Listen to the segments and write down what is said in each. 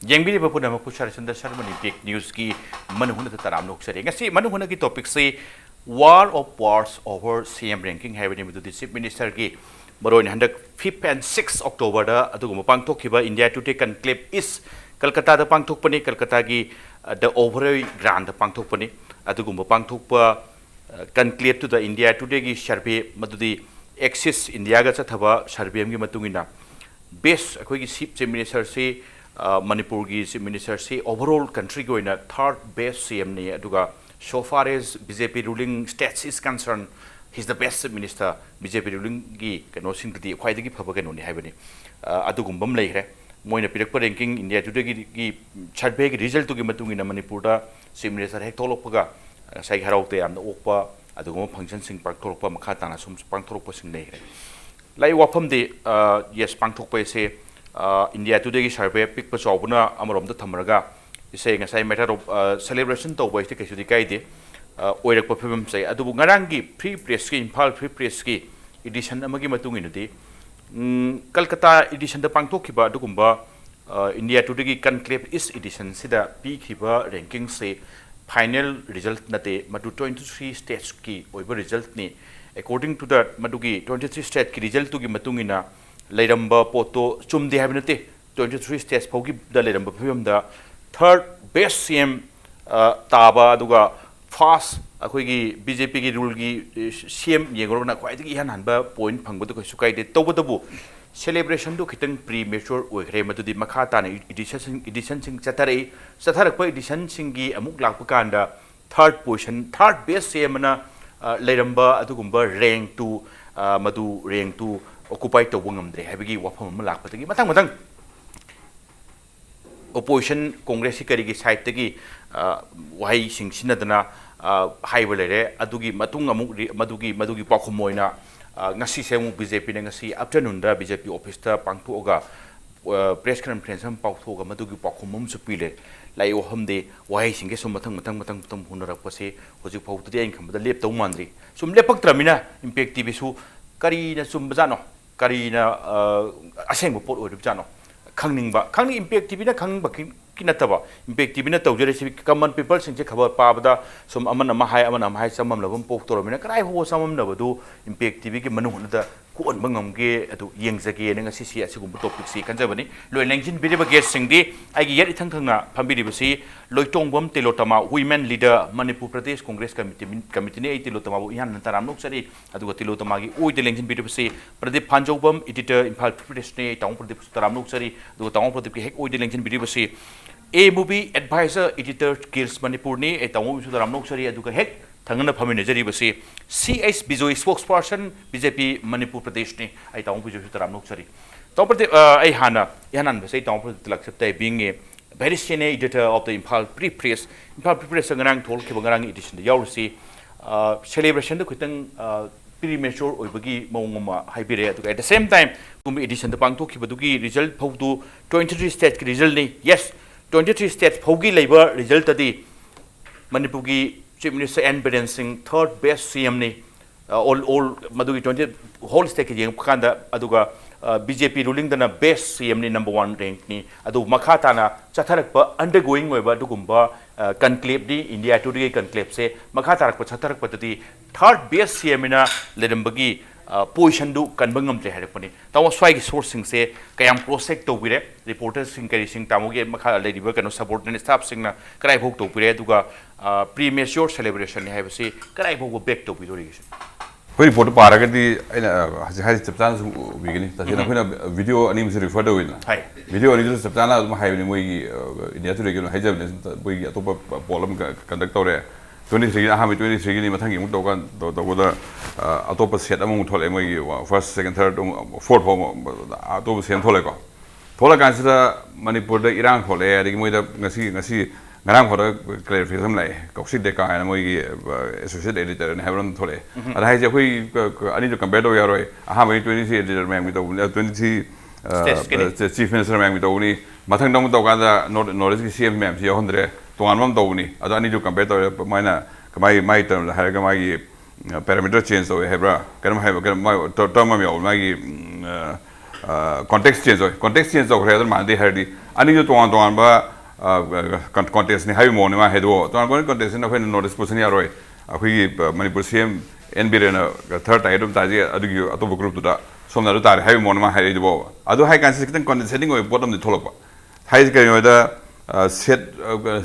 Yang pun nama Sharatchandra Sharma ni Big News ki Manung na taram nok sari. Ngasi Manung na ki topic se War of Wars over CM ranking hai ni mudu Chief Minister ki baroin hendak 5th and 6th October da adu pangthok kiba India Today conclave is Kolkata da pangthok pani Kolkata ki the overall grand da pangthok pani adu pangthok pa conclave to the India Today ki survey madudi Axis India ga chathaba survey am ki matungina base akoi ki Chief Minister se Manipur ki Chief Minister se overall country go in a third best CM ni aduga so far as BJP ruling states is concerned he's the best minister BJP ruling gi kano sing di khwai gi phaba kano ni haibani adugumbam leire moina pirak ranking India Today gi survey gi result to gi matung ina Manipur da Chief Minister hek tholokpaga sai haraute am okpa adugum function sing park tholokpa makha tana sum pang tholokpa sing leire lai wafam de yes pang thokpa se India Today ki survey pick pa chawbuna amarom da thamraga ise ngasai matter of celebration to boy ke sudi kai de oirak pa phim sai adubu ngarang gi free press ki Imphal free press ki edition amagi matung inudi Kolkata edition da pangthok khiba adugumba India Today ki conclave is edition sida p khiba ranking se final result nate madu 23 states ki oiba result ni according to that madugi 23 state ki result tu gi matungina Lairamba poto chumdi habinate 23 states phogi da lairamba phim da third best CM taba aduga fast akoi gi BJP gi rule gi CM yengorna khwai gi han hanba point phangbu to su kai de tobodabu celebration do khitang premature oigre madudi makha ta edition sing chatharak pa edition sing gi amuk lakpa kanda third position third best CM na lairamba adugumba rank to madu rank to occupy to bungamdre habigi wafam lakpatagi matang opposition congress kari gi side tagi wahai singsinadana haibelere adugi matung amuk madugi pakhumoina ngasi semu BJP ne ngasi afternoon da BJP office ta pangthoga press conference am pauthoga madugi pakhumum supile lai ohamde wahai singge sum matang hunarak pase hoji phawtudi ain khambada lep taw mandri sum lepak tramina impact tv su kari na sum bajano kari na aseng pot oi bajano khangning impact tv na khang bakin kinataba impact tv na tawjere si common people sing che khabar pabada sum amana ma hai samam labam pok toromina krai ho samam nabadu impact tv ki manu da ko on bangam ge adu yengjage ne ngasi si asigum topic si kanjabani loi lengjin biriba guest singdi agi yet ithang phambiri basi Loitongbam Tilotama women leader Manipur Pradesh Congress committee ne Tilotama bu ihan taram nok sari adu Tilotama gi oi de lengjin biriba si Pradeep Phanjoubam editor Imphal Pradesh ne taung Pradeep taram nok sari adu taung Pradeep ki hek oi de lengjin biriba si Mobi advisor editor Kills Manipur ne taung taram nok sari adu ka hek thangna phamine jari basi CH Bijoy Spokesperson BJP Manipur Pradesh ne ai taung Bijoy taram nok sari taung Pradeep ai hanan basi taung Pradeep laksaptai being a very senior editor of the Imphal Press ngarang thol ke ngarang edition the yaursi celebration the khitang premature oibagi mawngma haibire at the same time kumbi edition the pangthok khibadugi result phawdu 23 state ki result ni yes 23 states phawgi labor result adi Manipur gi Chief Minister and balancing third best CM ni all madugi 20 whole state ki jeng kanda aduga BJP ruling dana best CM ni number 1 rank ni adu makha na chatharak pa undergoing oiba dugumba conclave di India Today conclave se makha tarak pa chatharak pa tadi third best CM na ledambagi position du kanbangam tre harakpani taw swai gi sourcing se kayam prosect to bire reporters sing kari sing tamuge makha lediba kano subordinate staff sing na krai bhok to bire duga premature celebration ni haibasi krai bhok back to bire Koi report paragati hai chaptana bigini tasina koina video ani mse refer to wina video ani chaptana ma hai ni moi India Today ki hai jab ne boi atopa problem conduct tore 23 ha 23 ni mathang imuk to kan to da atopa set among thole moi first second third fourth atopa set thole ko thola kan sida Manipur da Irang thole adi moi da ngasi ngarang photo clarification lai kausi de ka na moi associate editor ne habron thole ada hai je koi ani to compare to yaroi aha mai 23 editor mai mi to 23 chief minister mai mi to ni mathang dong to ka da knowledge ki CM mai si hondre to anwam to ni ada ani to compare to mai na mai term la ha ga mai parameter change to hebra kan mai term mai mai context change to khare man de herdi ani jo ton ba contest ni habi mon ma hedo ton contest na khoi notice position ya roi akhui Manipur CM NB na third item ta ji adu atob group to da somna ru tar habi mon ma hai do adu hai kan sikitan condescending oi bottom de tholok hai ka yo da set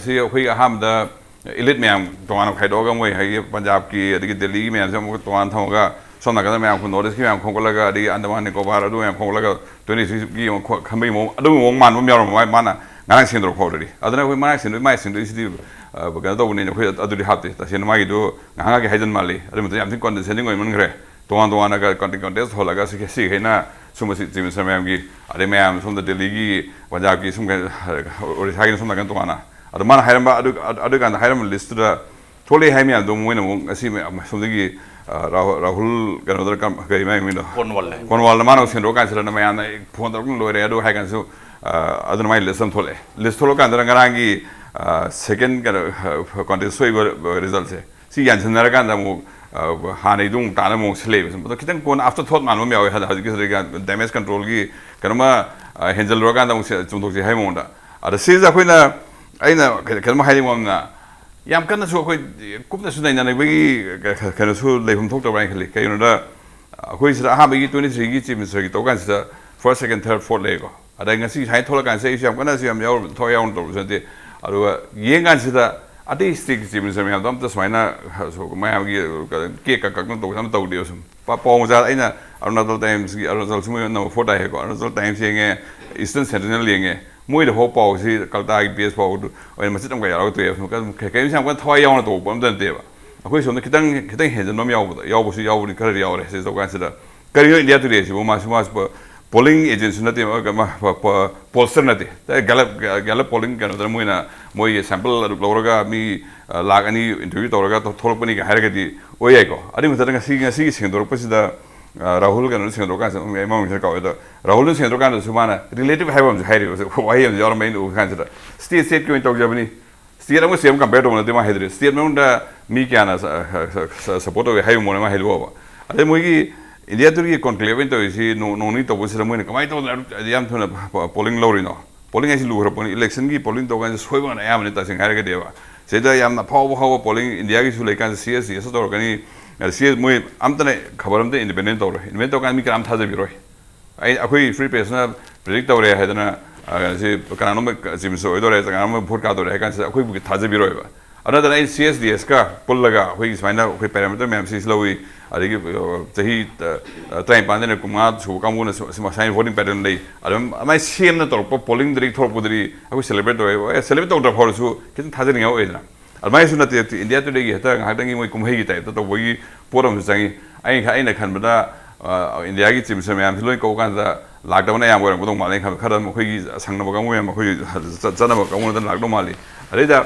si akhui ham da elite ma'am तोान खाइदोगा मोई है पंजाब की अदगी Delhi ma'am से मुझे तोान था होगा सोना का मैम को नोटिस की मैम को लगा अदगी अंडमान निकोबार अदू मैम को लगा 26 की खंबे मो अदू मो मान मो म्यारो माय माना गाना सिंद्रो खोदरी अदना कोई माना सिंद्रो माय सिंद्रो इसी बगन तो बने कोई अदुरी हाते तसेन मागी दो गांगा के हाइजन माली अदे मते याम थिन कंडेंसेंडिंग ओइ मनग्रे तोान का कंटेस्ट होलगा सिके हैना सुमसी जिम मैम की अदे मैम सोम दिल्ली की पंजाब की सुम ओडिशा की सोम लगन तोाना अद मन हायरम अदु गान हायरम लिस्ट दा थोले हाय मिया दो मोइन मो असि सोमदगी राहुल गनोदर कम गई मै मिनो कोनवाल मानो सिंरो कान सर न मै आना फोन तक लोरे अदु हाय कान सु अदन माइ लिस्ट थोले लिस्ट थोलो कान रंगांगी सेकंड कॉन्टेस्ट सोइ रिजल्ट से सी यान सनर कान दा मो हानै दुं ताना मो सले तो कितन कोन आफ्टर थॉट मान मो याव हदा हजि सर डैमेज कंट्रोल की कनमा हेंजल रो कान दा चुंदोक से हाय मोंदा अद सिज अखोइना अइना कलमा हाइदि मोमना याम कन्ना सु अखोइ कुपना सु नाइना बगी कनो सु लेफम थोक तबाय खलि कयनो दा अखोइ सिदा हा बगी 23 की चीफ मिनिस्टर की तोकान सिदा फर्स्ट सेकंड थर्ड फोर्थ लेको अदा ngasi हाइ थोला कान से याम कन्ना सु याम याव थो याव तो सते अरु येंगान सिदा अति स्टिक चीफ मिनिस्टर याम दम त समाइना सो मायाम की के का ककन तो सम तो दियो सम पाउ जा अइना अरुणाचल टाइम्स की अरुणाचल सुम नो फोटा है को अरुणाचल टाइम्स येंगे ईस्टर्न सेंटिनल येंगे मोइ द हो पाउ सि कलता की पीएस पाउ ओइ मसित हम याव तो येफ का के सम का थो याव तो बम दन देबा अखोइ सोम खितंग हेजन मम याव बसु याव नि खर याव रे से तो कान सिदा करियो इंडिया टुडे सि बोमा सुमास पोलिंग एजेंसी नते पोस्टर नते गैलप पोलिंग कनो मोइना मोइ सैंपल लौरगा मी लाग अनि इंटरव्यू तौरगा तो थोलपनी का हारगदी ओइ आइको अदि मथदंग सी सेंदोरपसिदा राहुल कनो सेंदोरका एमाउंट का ओदा राहुल सेंदोरका सुमाना रिलेटिव हाइबम हाइरि वाइ हम जर मेन उ खान सिदा स्टेट को तो जबनी स्टेट हम सेम कंपेयर तो नते मा हाइद्रे स्टेट मेउंडा मी क्याना सपोर्ट वे हाइबम मोना मा हाइलबो अदे मोइगी इंडिया टुरी कॉन्क्लेव तो इसी नोनी तो बस मोइन कमाई तो याम थोना पोलिंग लौरिनो पोलिंग ऐसी लुहरपनि इलेक्शन की पोलिंग तो गान सोइबन यामने तसिंग हारगे देवा सेदा यामना फाव पोलिंग इंडिया की सुलेकान सीएस तो गनी सीएस मोइ आमतने खबरमते इंडिपेंडेंट तो इनमें तो गान मी काम थाजे बिरोय आई अखोई फ्री प्रेस ना प्रेडिक्ट तो रे हैदना से कनानो जिमसो ओइदोरे कनानो वोट का तो रे कान से अखोई बुकी थाजे बिरोय बा अनदर आई सीएसडीएस का पुल्लगा अखोई स्माइना अखोई पैरामीटर मैम सिस लवी अदगी चही टाइम पाने ने कुमा छु कामुना साइन वोटिंग पैटर्न ले अदम माइ सीएम न तोरप पोलिंग दरी थोरपुदरी अखोई सेलिब्रेट तो सेलिब्रेट तो फॉरसु कितन थाजनिंग ओइना अदमाइ सुनते इंडिया टुडे की हता हादंगी मोइ कुमहेगी टाइप तो बोगी पोरम संगी आइना खनबदा इंडिया की चीम से मैम लोइ को कान लाकडबना याम गरम बदों माले खरम मखोगी संगनब कामु याम मखोगी जनब कामु द लाकडो माली अरेदा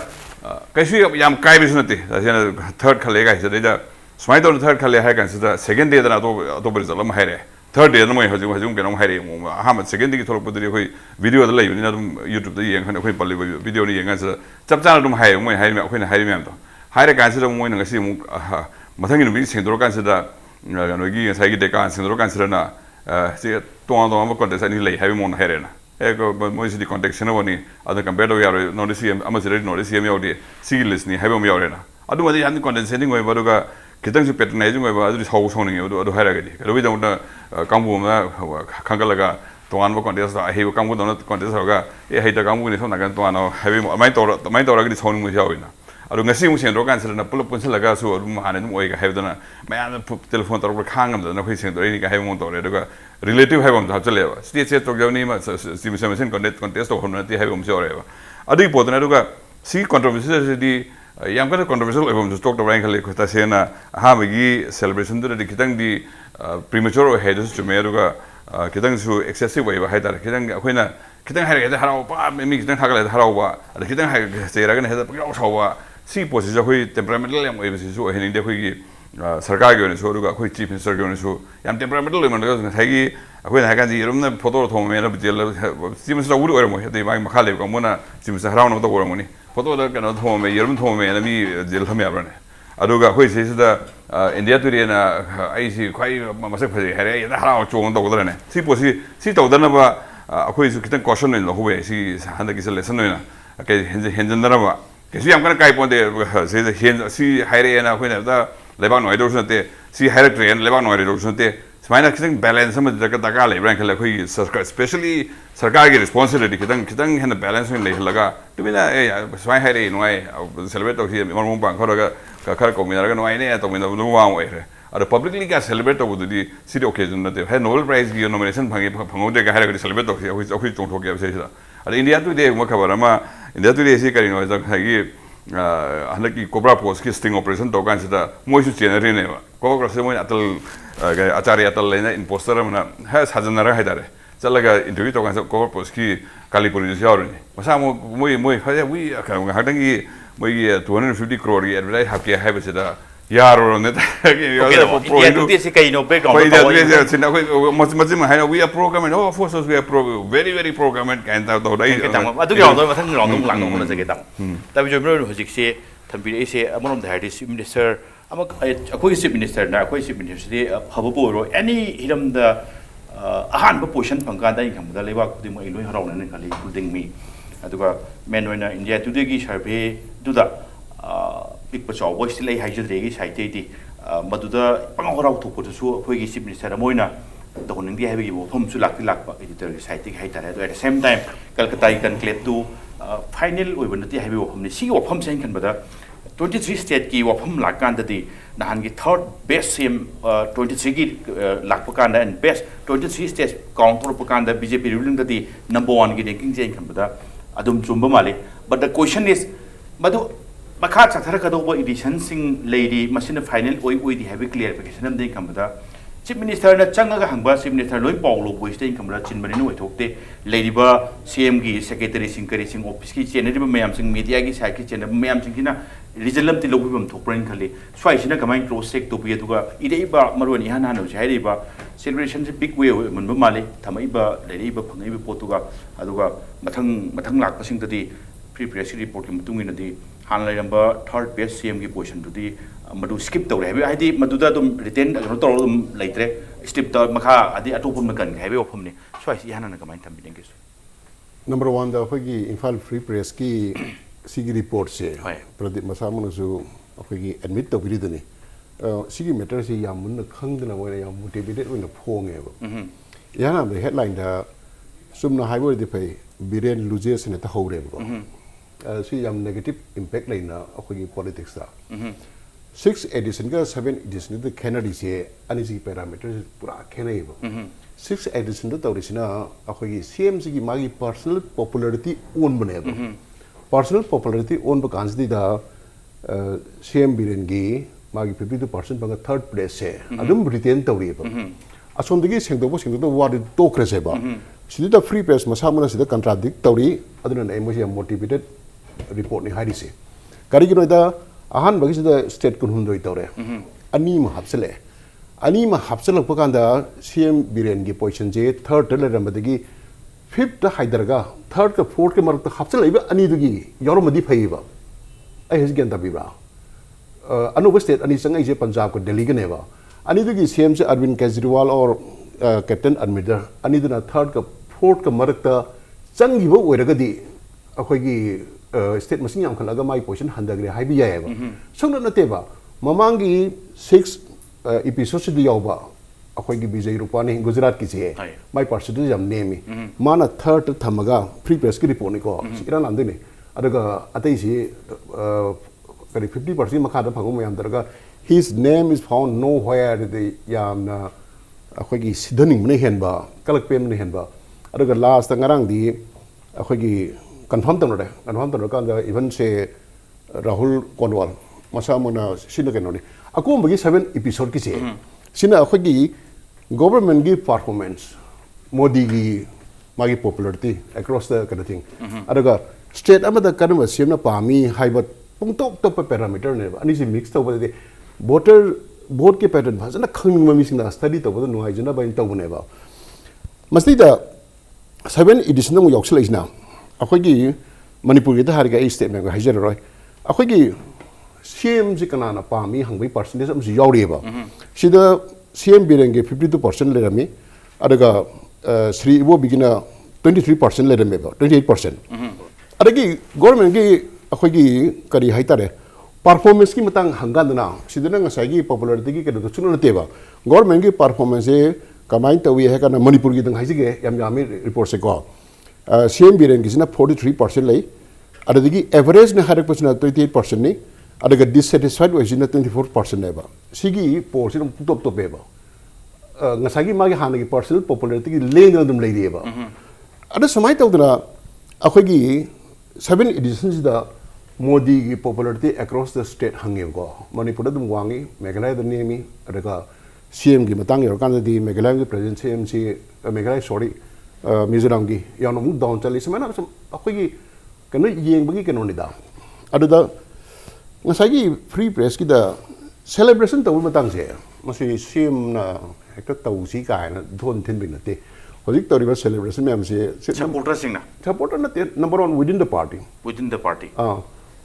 कैसु याम काइबिस नते थर्ड खलेगा हिसदेदा स्माइ तो थर्ड खले है कान सेकंड डे दा तो रिजल्ट म हाइरे थर्ड डे मोइ हजु हजु केनो हाइरे हम सेकंड दी थोलपदरी कोइ वीडियो द लैबनि ना YouTube दा यें खन कोइ पल्ली वीडियो नि येंगा चप चाना दुम हाइ मोइ हाइ अखोइना हाइ मैम तो हाइरे कान से मोइ नगसि मु मथंगि नुबि सेंदरो कान से दा नोगी साइगी डेका सेंदरो कान से ना से तो कॉन्टेक्ट अनि लै हाइ मोन हाइरे ना एको मोइ सिदि कॉन्टेक्ट सेना बनि अदर कंपेयर तो यार नोटिस एम अमस रेडी नोटिस एम यावदि सिगि लिस्ट नि हाइबम यावरे ना अदु मदि हानि कॉन्टेक्ट सेटिंग ओइ बदुगा खितंग सु पैटर्नाइजिंग ओइ अदु साउ साउनिंग अदु हाइरागदि कलबि दंदा कामबु मा खंगलगा तोआन बो कॉन्टेक्ट हाइबो कामबु दंना कॉन्टेक्ट होगा ए हाइता कामबु नि सोना गन तोआन हाइबे माइ तोरगदि साउनिंग मु यावइना अदु ngasi mu sendro kan sirna pulo punsalaga su adu ma hanen oiga haibdana mayan telephone tor khangam da khoi sendro ni ka haibom tor aduga relative haibom da chale ba state set tok jawni ma simulation contest honna ti haibom se oreba adu podna aduga si controversy di yam ka controversial haibom tok tor rank le khota sena ha bagi celebration da kitang di premature headers to me aduga kitang su excessive way ba haidar kitang akoina kitang haira harau pa mi kitang hagala harau ba adu kitang ha seira ga heda pa sawa सी पोसिस अखोई temperamental याम ओइबसिसु Hanning दे अखोई सरकार के ओनसु अदुगा अखोई chief minister के ओनसु याम temperamental ओइमनगा थागी अखोई हागा जी रुमना photo थोमे ना बिजेल chief minister उरु ओरमो हेदे माइ मखाले कमोना chief minister हराउन तो ओरमोनी photo the कनो थोमे यरुम थोमे ना मी jail थमे आब्राने aduga khoi se da India today na ai si khoi masak phai hare ya hara chong to godra ne si posi si to dana ba khoi su kitan caution ne lo hobe si handa ki lesson ne na ke henjen dana ba ke si am kana kai ponde se hen si hare na khoi na da leba noi do sunte si hare train leba noi do sunte Smile kitan balance sama jaga daga le brand khala khoi sarkar especially sarkar ki responsibility kitan hen balance ne le laga to bina swai hare noi celebrate to hi mon bang khoraga ka khar ko mina ga noi ne to mina no wa we re ada publicly ka celebrate to di city occasion na te he Nobel Prize gi nomination phango de ga hare ga celebrate to hi khoi chong thok ya se sa ada India to de ma khabar ma India to de si kari no ja gi hanaki cobra post ki sting operation to kan sida moi su generate ne ba ko ko se moi atal acharya atal lena imposter mana ha sajanara haidare chalaga interview to kan se cobra post ki kalipuri ji yaru ne masa moi ha we ka hadangi moi 250 crore gi advertise hakya hai ba sida yaro ne ta India to se kai no background ko sina ko mazima ha we are program and of course we are very very program and kan ta do dai adu gi ro mathang ro dong lang no se ke tang ta bi jo bro hojik se thambi ai se amonom da chief minister ama akoi chief minister na akoi chief minister de habo bo ro any hiram da ahan ba position phangka da ingam da leba khudi mo iloi harau na khali including me aduga men oina India today gi survey du da big pachaw voice lei haijadre gi site di maduda pang horau thok su akoi gi chief minister moina the honing di habi gi phom su lak ba editor gi site gi haitare at the same time Calcutta kan claim to final oi ban ti habi phom ni si phom sen kan bada 23 state ki phom lakan da di nahan gi third best sim 23 gi lakpakan da and best 23 states counter pakan da BJP ruling da di number 1 gi ranking jen kan bada adum chumba male but the question is madu makha chathara ka do edition sing lady machine final oi di have clarification am de kan bada chief minister na changa ga hangba chief minister loi paulo voice de kan bada chin bani no thokte lady ba CM gi secretary sing kari sing office ki chen ri mayam sing media gi sai ki chen mayam sing kina result ti lobibam thokpran khali swai sina kamai cross check to bi aduga idei ba marwani hana no jai ri ba celebration se big way mun ba male thamai ba lei ba phangai ba potuga aduga mathang lak pasing tadi pre press report ki mutung ina di han lai number third best CM ki position to di madu skip to re haidi maduda dum retain no to dum laitre skip to makha adi atopum na kan haibe opum ni swai si hana na kamai thambi deng ki number 1 da khogi Imphal free press ki sigi report se Pradeep masamuna su khogi admit to bidani sigi matter se yam mun khangdana moina yam motivated oina phonge ba yana the headline da sumna haibo de pai biren loses ne ta hore ba si yam negative impact laina khogi politics da 6 edition ga 7 edition the Kennedy se ani si parameters pura khenai ba 6 edition da tawrisina khogi CM gi magi personal popularity on bane ba personal popularity on ba kansdi da CM biren gi magi 52% banga third place se adum retain tawri ba asom digi sengdo ward to krese ba sidi da free press masamuna sida contradict tawri aduna na emoji motivated report ni hari se kari gi da ahan bagi sida state kun hundoi tawre ani ma hapsele pa kanda CM biren gi position je third le ramadagi fifth haidarga third ka fourth ke marak hapsele iba ani dugi yoro madi phai ba ai his gen tabi ba anuba state ani sangai je Punjab ko Delhi ga ne ba ani dugi CM se Arvind Kejriwal or Captain Amrinder ani duna third ka fourth ka marak ta changi ba oiraga di akhoi gi state masing yam khalaga mai position handagre hai bi ya ba songna nate ba mamangi 6 episode se yawa akhoi gi Bijoy Rupani Gujarat ki je mai percentage jam name mana third thamaga free press ki report ni ko iran ande ne adaga atai si kari 50% makha da phangu mayam daraga his name is found nowhere the yamna akhoi gi sidhaning ne hen ba kalak pem ne hen ba adaga last ngarang di akhoi gi confirm kan da even se Rahul Konwal masamuna sina kenoni akum bagi 7 episode ki se sina akhoi government gi performance Modi gi magi popularity across the kind of thing adaga state amada kanwa semna pami haibat pungtok top parameter ne ani si mix to bade vote ke pattern bhajana khangning mami singna study to bade nuai jana ba in to ne ba masti da 7 edition no yoksel isna akhoi gi Manipur gi da har ga state me ga hajar roi akhoi gi CM ji kana pa mi hang bai percentage am ji yauri ba sida CM birenge 52% le rami adaga Sri Ibo bigina 23% le rami ba 28% adagi government gi akhoi gi kari haitare performance ki matang hangandana sidana ngasai gi popularity gi kedo chuna te ba government gi performance e kamai tawi he kana Manipur gi dang haijige yam yami report se ko CM birenge sina 43% lai adagi average na harak pasna 28% ni adaga dissatisfied wa sina 24% ne ba sigi portion top top ba ngasagi magi hanagi personal popularity gi leng dum lei ba ada samai tawdana akhoi gi 7 editions da Modi ki popularity across the state hangye ko Manipur dum wangi Meghalaya da nemi adaga CM gi matang yor kan di Meghalaya gi president CM si Meghalaya sorry Mizoram gi yano mu down chali samana akhoi gi kano yeng bagi kano ni da adada ngasagi free press ki da celebration tawu matang se masi CM na hekta tawu si kai na thon thin bin te hodik tawriba celebration me am se supporter sing na supporter na number 1 within the party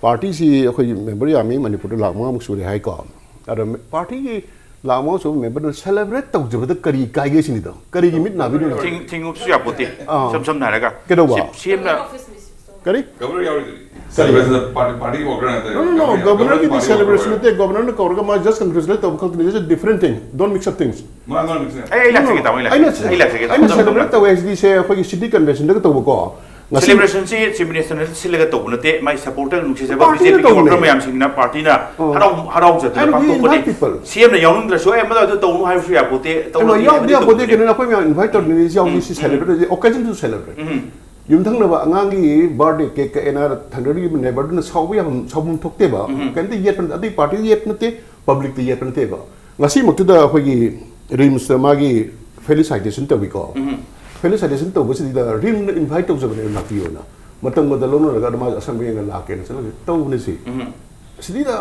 party si khoi member ya mi Manipur la ma mu suri hai ko ada party ki la ma so member celebrate taw jaba da kari kai ge sini da kari gi mit na bi no ting up su ya pote sam na raga ke do ba CM na kari governor yauri celebration party organize no governor ki celebration te governor ne korga ma just congratulate to because it is a different thing don't mix up things ma no mix ai la se ke ta ai celebrate to SD se khoi city convention da to ko celebration si national silaga to bunate my supporter nu se ba BJP ki order mayam sing na party na harau ja ta pa to ko CM na yaung dra so ai ma to nu hai free apote to no ya pote ke na khoi me invite to ni si yaung si celebrate occasion to celebrate yumthang na ba angangi birthday cake ka ena thandri gi neighbor na sawi am sabum thokte ba kan te yet ati party yet nate public te yet nate ba ngasi muktu da khoi gi rims ma gi felicitation to bi ko felicitation to basi da rim invite to zabane na piyo na matang madalo no ga ma assembly ga la ke na sala to ne si sidi da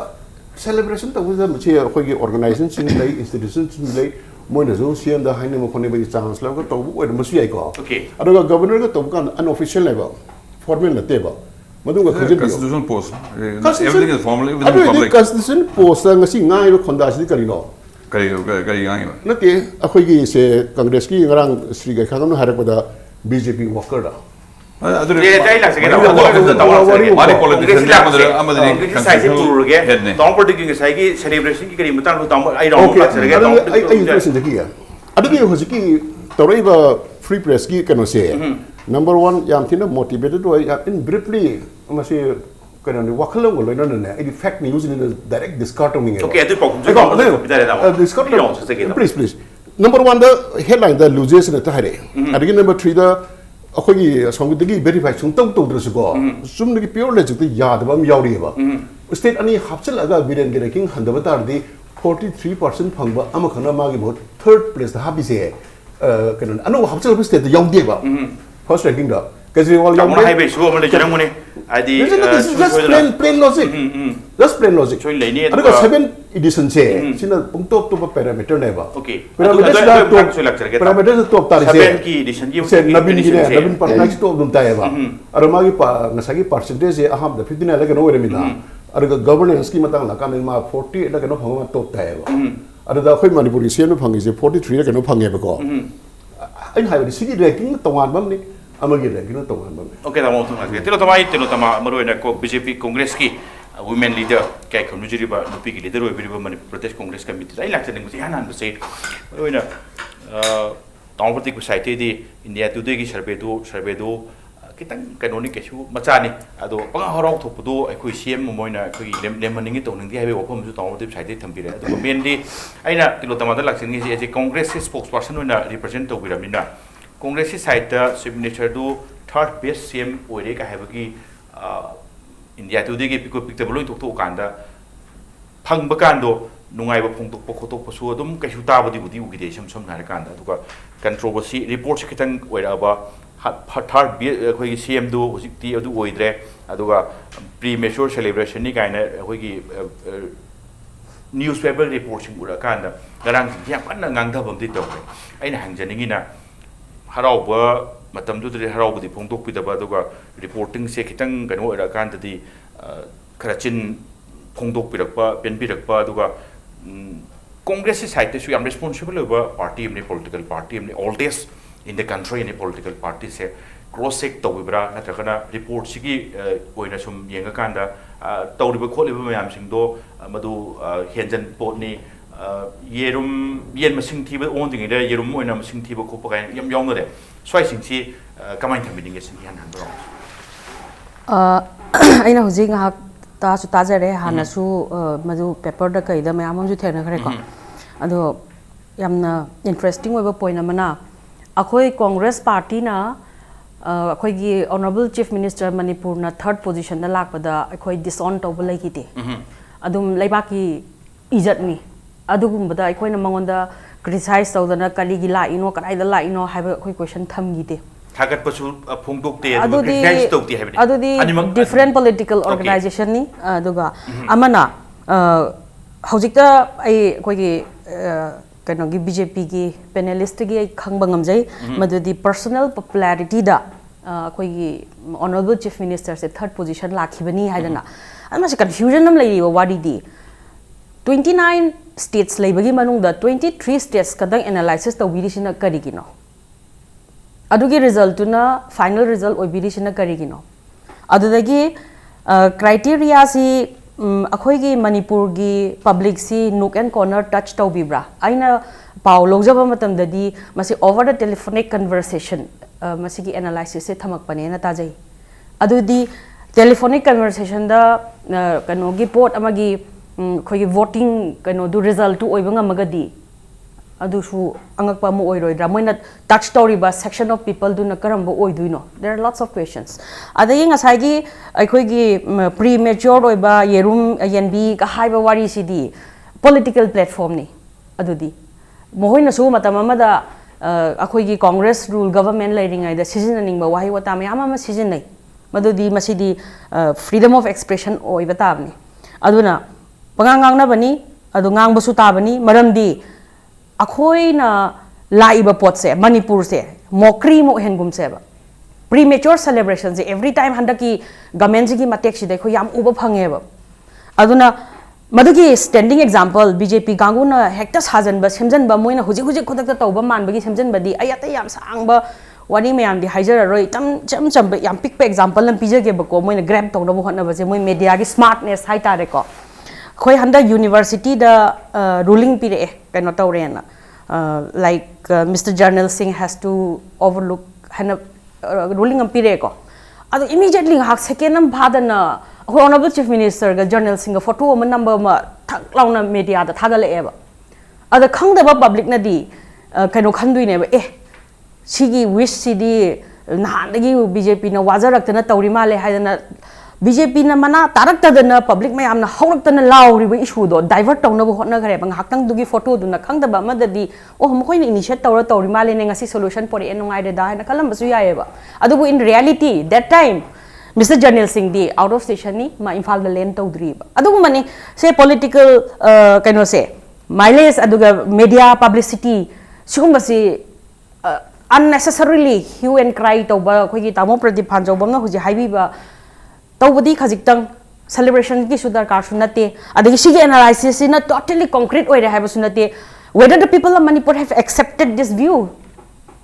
celebration to was da che khoi gi organization sin lai institution sin lai moi na zo CM da haine mo khone ba chance la ko to bu ma su ai ko adaga governor ga to kan unofficial level formal na te ba madu ga khajin constitution post everything is formally within the public constitution post nga si ngai ba khonda si kari no kari ngai ba na te akhoi gi se congress ki ngarang sri ga khagam no harak ba da BJP worker da adu ye dai la se ke ta mari politician amadri sai se puru ge tong party ki sai ki celebration ki kari mutan ru tong ai rong la se ge tong ai interesting de ki ya adu ge hoji ki torai ba free press ki kano se number 1 yam thina motivated wa in briefly masi kana ni wakhalo ngo loina na ai fact news in the direct discarding okay atu pok ju please number 1 the headline the loses na ta hare adu number 3 the akhoi songdagi verify sung tong tong dra su ko sum ni pure logic te yaad ba am yauri ba state ani hapchal aga viren ge ranking handaba tar di 43% phangba ama khana ma gi vote third place da habi se kanon anu hapchal state yong de ba first ranking da Kejriwal yong hai be su ma le jarang mone adi just plain logic just plain logic so le ni adu 7 edition se sina pung top to parameter ne ba okay parameter top tar se 7 ki edition ki se nabin percentage top dum ta ba aro ma gi ngasagi percentage se aham da 15 la ga no re mi da aro governance ki matang la kan ma 40 la ga no phang ma top ta ba aro da khoi Manipur ki se no phangi se 43 la ga no phange ba ko ai hai ba sigi ranking tongan bam ni amagi ranking tongan bam okay da mo thong Tilotama maro na ko BJP congress ki women leader kai khonu jiri ba nupi ki leader oi ba Manipur Pradesh congress committee ai lakse ning ya nan ba se maro na tong party ko site di India today ki survey do kitang kanoni kesu machani ado pang horong thopudo ai CM moina khoi lemmaningi toning di haibe opom ju tong party site thambire ado mainly aina Tilotama da lakse ni je congress spokesperson oina represent to biramina congress site chief minister do third best CM oire ka haibagi India today ki piko pikta boloi tok kanda phang bakando nungai ba phong tok pokho tok pasu adum ka huta bodi budi ugi de sam na kanda duka controversy report se kitang oira ba third khoi gi CM do hojik ti adu oidre aduga premature celebration ni kaina khoi gi newspaper reporting ura kanda garang yang panna ngang da bam ti tok aina hangjaningi na harauba matam du de harauba di phong tok pi da ba aduga reporting se kitang kano oira kanda di kharachin फोंदोकपिरक्पा पेनपिरक्पा अदुगा Congress side is responsible over party political party oldest in the country in a political party say cross check to wibra natragana report sigi oina sum yenga kanda tawriba kholiba mayam sing do madu henjan potni yerum yen masing thiba onding ida yerum oina masing thiba khopa kai yam yong de swai sing si kamai thamining sin yan han bro aina hojing ha ta su ta jare hana su madu paper da kai da mayam ju thena khare ko ado yamna interesting oiba point amana akhoi Congress party na akhoi gi honorable chief minister Manipur na third position da lakpada akhoi disown tawba lai kite adum laibaki ijat ni adugum bada akhoi na mangonda criticize tawdana kali gi la ino kadai da la ino haiba akhoi question tham gite Hagat pasu phongdok te recognize tawti haibani adudi different political organization ni aduga amana hojikta ai akhoi gi kano gi BJP gi panelist gi khangba ngamjai madudi personal popularity da akhoi gi honorable chief minister se third position lakhibani haidana ama se confusion nam lai wadi di 29 states laibagi manung da 23 states kadang analysis tawbiri sina karigino adugi result na final result oibiri sina karigino adudagi criteria si akhoi gi Manipur gi public si nook and corner touch tawbibra aina paw lojaba matam dadi masi over the telephonic conversation masi gi analysis se thamak pane na tajai adudi telephonic conversation da kano gi port amagi khoi gi voting kano du result tu oibanga magadi adu su angakpa mo oiroidra moina touch story ba section of people do na karamba oiduino there are lots of questions adai ngasai gi akhoi gi premature oiba yerum yenbi ka haiba wari sidi political platform ni adudi mohoina su matama da akhoi gi Congress rule government lairingai da seasoning ba wahi wata mayama ma season nei madudi masidi freedom of expression oiba tabni aduna pangangang na bani adu ngang basu tabani maramdi akhoi na laiba pot se Manipur se mokri mo hengum se ba premature celebrations every time handaki government gi matek si dekho yam uba phange ba aduna madugi standing example BJP ganguna hecta sajan ba semjan ba moina huji huji khodak ta tawba man bagi semjan ba di ayata yam sang ba wani mayam di haijar roi tam cham cham ba yam pick example lam pijage ba ko moina grab tawna bo hotna ba je moi media gi smartness hai tare ko khoi handa university da ruling pire kaino tawrena like Mr. Jarnal Singh has to overlook hana ruling am pire ko adu immediately hak second am bhadana honorable chief minister ga Jarnal Singh photo am number ma thak launa media da thagale eba ada khangda ba public na di kaino khandui ne ba sigi wish sidi nahandagi BJP na wajarak na tawri male haidana BJP na mana tarak tadana public mayam na hawrak tana lauri ba issue do divert tawna bo hotna gare bang haktang dugi photo du na khangda ba madadi mokoi ni initiate tawri male ne ngasi solution pori enungai de da na kalam basu yae ba adubu in reality that time Mr. Jarnal Singh di out of station ni ma Imphal da len tawdri ba adubu mani say political kaino se mileage aduga media publicity sugum basi unnecessarily hue and cry tawba khoi gi tamo Pradeep Phanjoubam na huji haibi ba tawbadi khajikang celebration ki sudar kar sunate adagi sigi analysis is not totally concrete oire haiba sunate whether the people of Manipur have accepted this view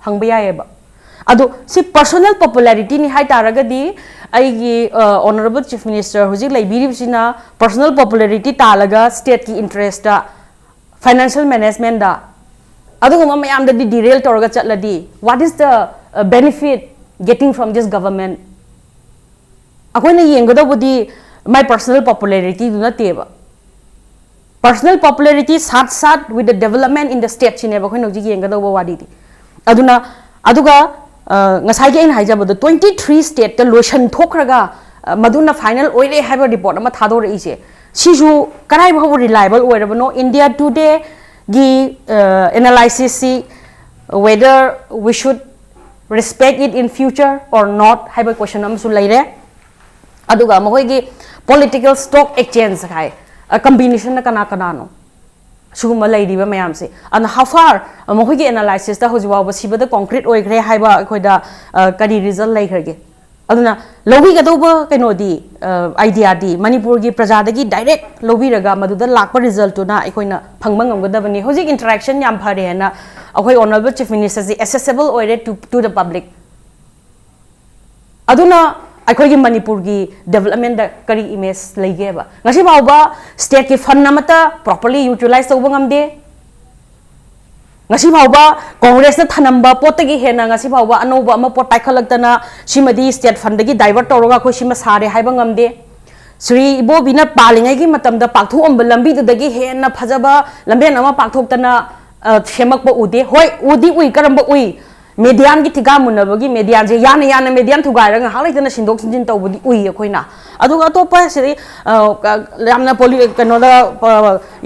hangbiya eba adu si personal popularity ni hai taragadi aigi honorable chief minister huji laibiri sina personal popularity talaga state ki interest da financial management da adu ma mayam da derail toraga chatladi what is the benefit getting from this government akoina yengadabudi my personal popularity do not teba personal popularity sat with the development in the state chine ba khoina ji yengadaba wadi di aduna aduga ngasai ge in haija bodo 23 state ta lotion thokraga maduna final oile haiba report ama thador ise siju karai bhabu reliable oirabano India Today gi analysis si whether we should respect it in future or not haiba question am su laire aduga mohoi gi political stock exchange khai a combination na kana no suguma laidi ba mayam se and how far mohoi gi analysis ta hojiwa ba sibada concrete oi gre haiba khoida kari result lai khrage aduna lobi ga doba kaino di idea di Manipur gi praja da gi direct lobi raga maduda lakpa result tu na akoina phangba ngamgadabani hojik interaction yam phare na akoi honorable chief minister ji accessible oire to the public aduna akoi gi Manipur gi development da kari image lege ba ngasi bawba state ki fund namata properly utilize tawba ngamde ngasi bawba congress na thanamba potagi hena ngasi bawba anoba ama pot paikhalakdana simadi state fund gi divert tawroga ko sima sare haiba ngamde Sri Ibo bina palingai gi matamda pakthu omba lambi dagi hena phajaba lamben ama pakthoktana semak ba ude hoi udi ui karamba ui median gi tiga munabagi median je yana median thugai ranga halaitana sindok sinjin tawbudi ui akoina aduga topa siri yamna poli kanoda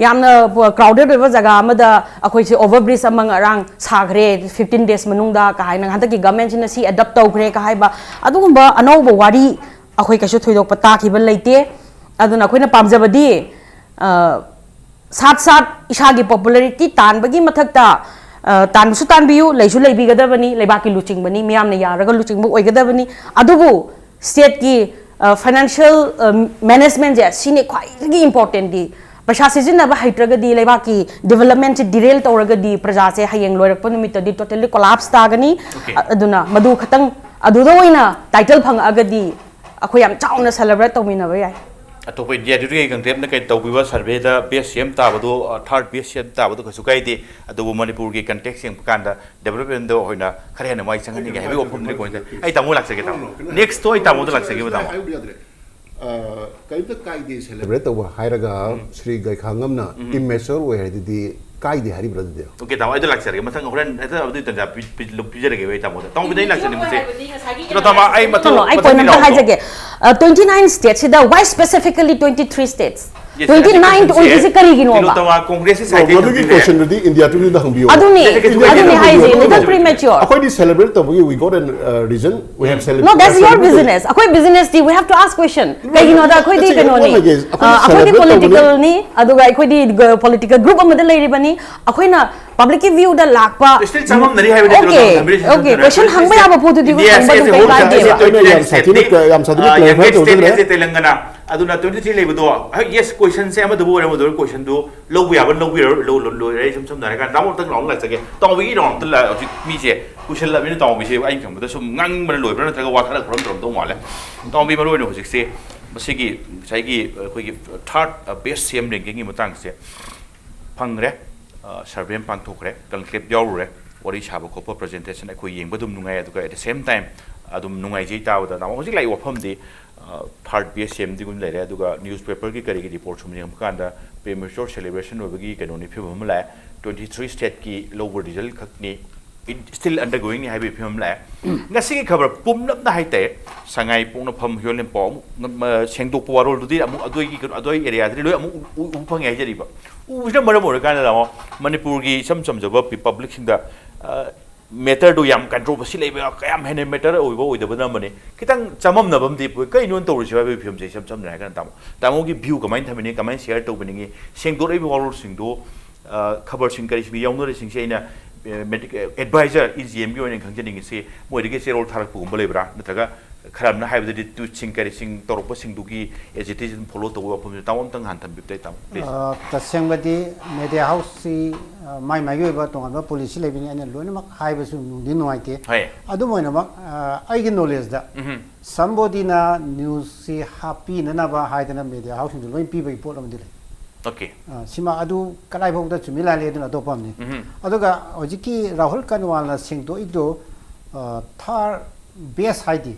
yamna crowded river jaga amada akoi se overbridge amang arang sagre 15 days manungda ka haina hanta ki government sina si adapt tawgre ka haiba adugumba anauba wari akoi kasu thoidok pata ki ba leite aduna akoina pamjabadi साथ साथ इसागी popularity तानबगी मथक्ता तानसु तानबियु लेसु लेबिगदबनी लेबाकी लुचिंगबनी मियामना यारगा लुचिंगबो ओइगदबनी अदुबु state की financial management जे सिने ख्वाइगी important दी पैसा सिजिनबा हाइट्रगदी लेबाकी development से Daryl तौरगदी प्रजा से हयेंग लोरकप निमित्तदी totally collapse तागनी अदुना मदु खतंग अदुदो ओइना title फंगअगदी अखो याम Chowna celebrate तौमिनबा याय अतोप इंडिया दुगे कंटेप न कई तौबिबा सर्वे दा बेस सेम ताबदो थर्ड बेस सेम ताबदो कसु काइदे अदुबो मणिपुर की कंटेक्स सेम कांदा डेवलपमेंट दो होइना खरे न माइ संगनि गे हेबे ओपन ने कोइन आई तामो लाक्सगे तामो नेक्स्ट तो आई तामो तो लाक्सगे बतामो कई तो काइदे सेलिब्रेट तब हायरगा श्री गैखांगमना इमेचर वेहदिदी काइदे हरि ब्रददे ओके तामो आइदो लाक्सगे मथंग होरन एता अबदि तंजा पिजरगे वे तामो तामो बिदai लाक्सने मुसे तिलोतमा आई मथो आई पॉइंट नंबर हाइजगे 29 states ida why specifically 23 states 29 to is karigino ba Tilottama Congress side की क्वेश्चन दी इंडिया टू दा हंबियो aduni haije little premature अखोई दी सेलिब्रेट तब we got a reason we have celebrated no that's your business akoi business di we have to ask question kaigino da akoi di kano ni akoi di political ni aduga akoi di political group amada leiri bani akoi na public view da lakpa still samam nari haibe okay question hangba ya ba photo di hangba telangana aduna 23 lebudo yes question se amadu bo amadu question do lobu ya ban lobu lo re sum da kan tamo tang long la sage tong wi rong tla mi se question la mi tong wi se ai kham da sum ngang ban loi ban ta wa thara krom tong ma le tong wi ma loi no hojik se masigi sai gi khoi gi third best cm ranking gi matang se phangre survey pangthokre conclave yaure wari chaba ko presentation ai khoi yeng badum nungai adu at the same time adum nungai jei ta da na hojik lai wafam di third BSM digum lere aduga newspaper ki kari report sum yam kanda premature celebration obagi kanoni phibam la 23 state ki lower result khakni still undergoing ni haibe phibam la ngasi ki khabar pumnap na haite sangai pungna pham hyolem pom sengdok puwarol dudi amu adoi ki adoi area dri loi amu u phang ai jari ba u jam mara mora kana la Manipur gi sam jaba public sing da matter do yam controversy lebe kayam hene matter oibo oidaba namane kitang chamam nabam di kai non to ri ba film je sam na kan tamo gi view kamai thamini kamai share to bani sing do rei wall sing do khabar sing kari bi yaung no sing se ina advisor EGM gi onen khangjening se moi de ge se rol tharak pu bolebra nataga kharam na haibde tu sing kari sing torok sing du gi agitation follow to wa pum tamon tang han tham bi tai tam taseng badi media house si mai mai ge ba tong ba police le bini ane loina mak haiba su di noite adu moina mak ai ge knowledge da somebody na news si happy na ba haidana media house ni loin pi ba report am dile okay sima adu kalai bong da chumila le duna to pam ni aduga hojiki Rahul Kanwal na sing do ido thar base haidi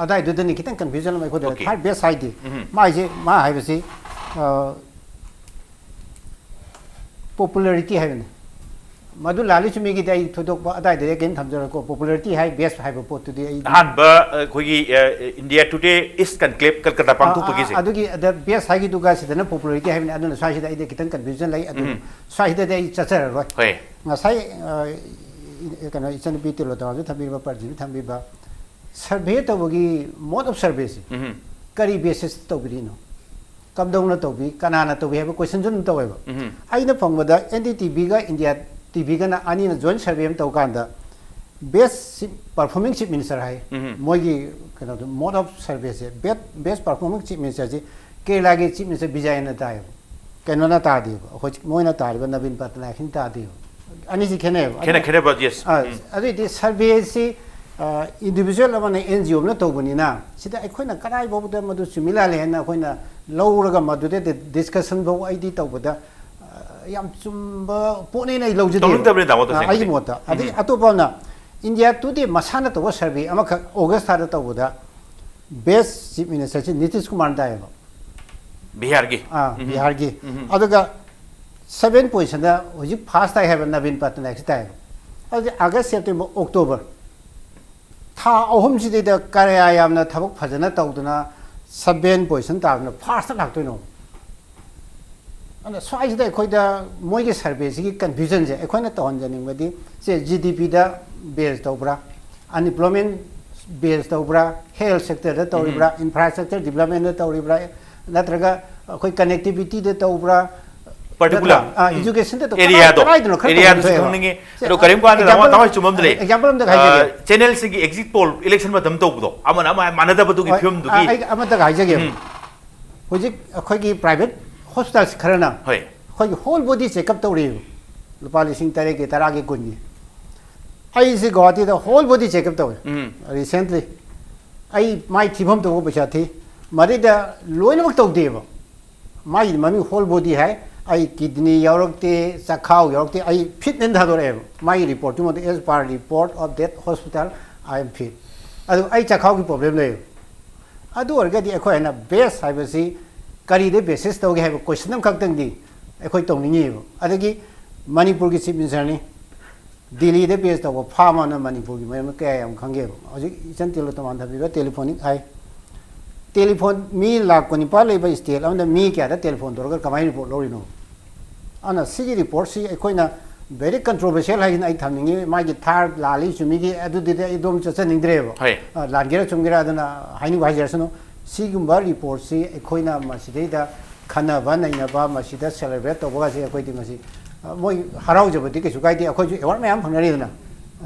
adai do dani kitan confusion mai ko da thar base haidi mai je ma haibasi popularity hai ne madu lali chumi gi dai thodok ba adai de gen thamjar ko popularity hai best hai pot to dei han ba khoi India Today is conclave Kolkata pang tu pagi se adu gi the best hai gi du ga se na popularity hai ne adu sai da ide kitan confusion lai adu sai da dei chachar roi hoi nga sai kana isan bi tilo da thabi ba parji thambi ba survey to gi mode of survey se kari basis to bi no kam dong na to bi kana na to bi have question jun to ba ai na phang ba da NDTV ga India TV ga na ani na joint survey to kan da best performing chief minister hai mogi kana mode of service best performing chief minister ji Kerala ge chief minister Bijoy na ta kana na ta di ho moi na ta ba Navin Patnaik hin ta di ani ji khene but yes adi the survey si individual amana NGO na to bani na sida akhoi karai bobu da madu simila le na akhoi na lawraga madu de discussion bo ID to boda yam chumba pone nei lawje de ai mota adi atopa na India today masana to survey amaka August thada to boda best chief minister chi Nitish Kumar da ba Bihar gi aduga 7 position da hoji first I have Navin Patnaik style adi August September October tha ahum ji de karya yamna thabak phajana tawduna 7 position ta na first lak to no ana swai de khoi da moi ge survey gi confusion je khoi na ton janing madi se GDP da base to bra unemployment base to bra health sector da to bra infrastructure development da to bra natraga khoi connectivity da to bra particular education da to area do ningi ro karim ko da chumam dre example am da channel sing exit poll election ma dam to do amana manada badu gi film du gi amata ga jage hoji khoi gi private hospitals kharana hoi khoi whole body checkup to ri lupa lising tare ge tara ge kunni ai si goti the whole body checkup to recently ai mai thibam to ba thi mari da loin to de ba mai mami whole body hai ai kidney yorokte sakhau yorokte ai fit nen da dore my report to as per report of that hospital I am fit adu ai sakhau ki problem le adu orga di ekhoi na best haibasi kari de basis to ge have question am khak tang di ekhoi tong ni adagi Manipur ki chief minister ni Delhi de base to farm na Manipur ki mai ka am khange hoji isan Tilotama da bi telephonic ai telephone mi la ko ni pa le ba state am da mi kya da telephone dor ga kamai report lo ri no ana sigi report si ekhoi very controversial hai ai thamningi mai gi thar lali chumi gi adu de idom cha ning drebo langera chumgira adana haini ba jersono sigumba report si ekhoi na maside da khana ba nai na ba masida celebrate to ba si ekhoi ti masi moi harau je bodi ke su kai ti ekhoi ju award mayam phangnari na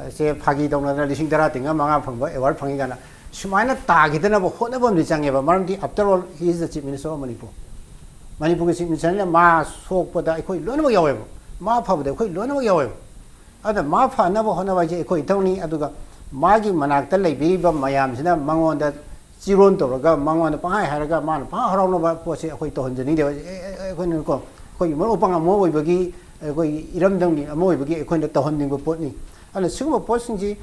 se phagi dongna na lising dara tinga manga phangba award phangi gana sumaina ta gi dana ba hona bam ri change ba maram ti after all he is the chief minister of Manipur Manipur ke chief minister na ma sok pa da ekhoi lona ba yawe ba ma pha ba de ekhoi lona ba yawe ada ma pha na ba hona ba je ekhoi thawni aduga ma gi manak ta lei bi ba mayam sina mangon da jiron to ga mangon da pangai haraga man pa harau no ba po se ekhoi to honjani de ekhoi ne ko khoi mo opang mo oi ba gi ekhoi iram dang ni mo oi ba gi ekhoi na to honning ba pot ni ana sigma pot sing ji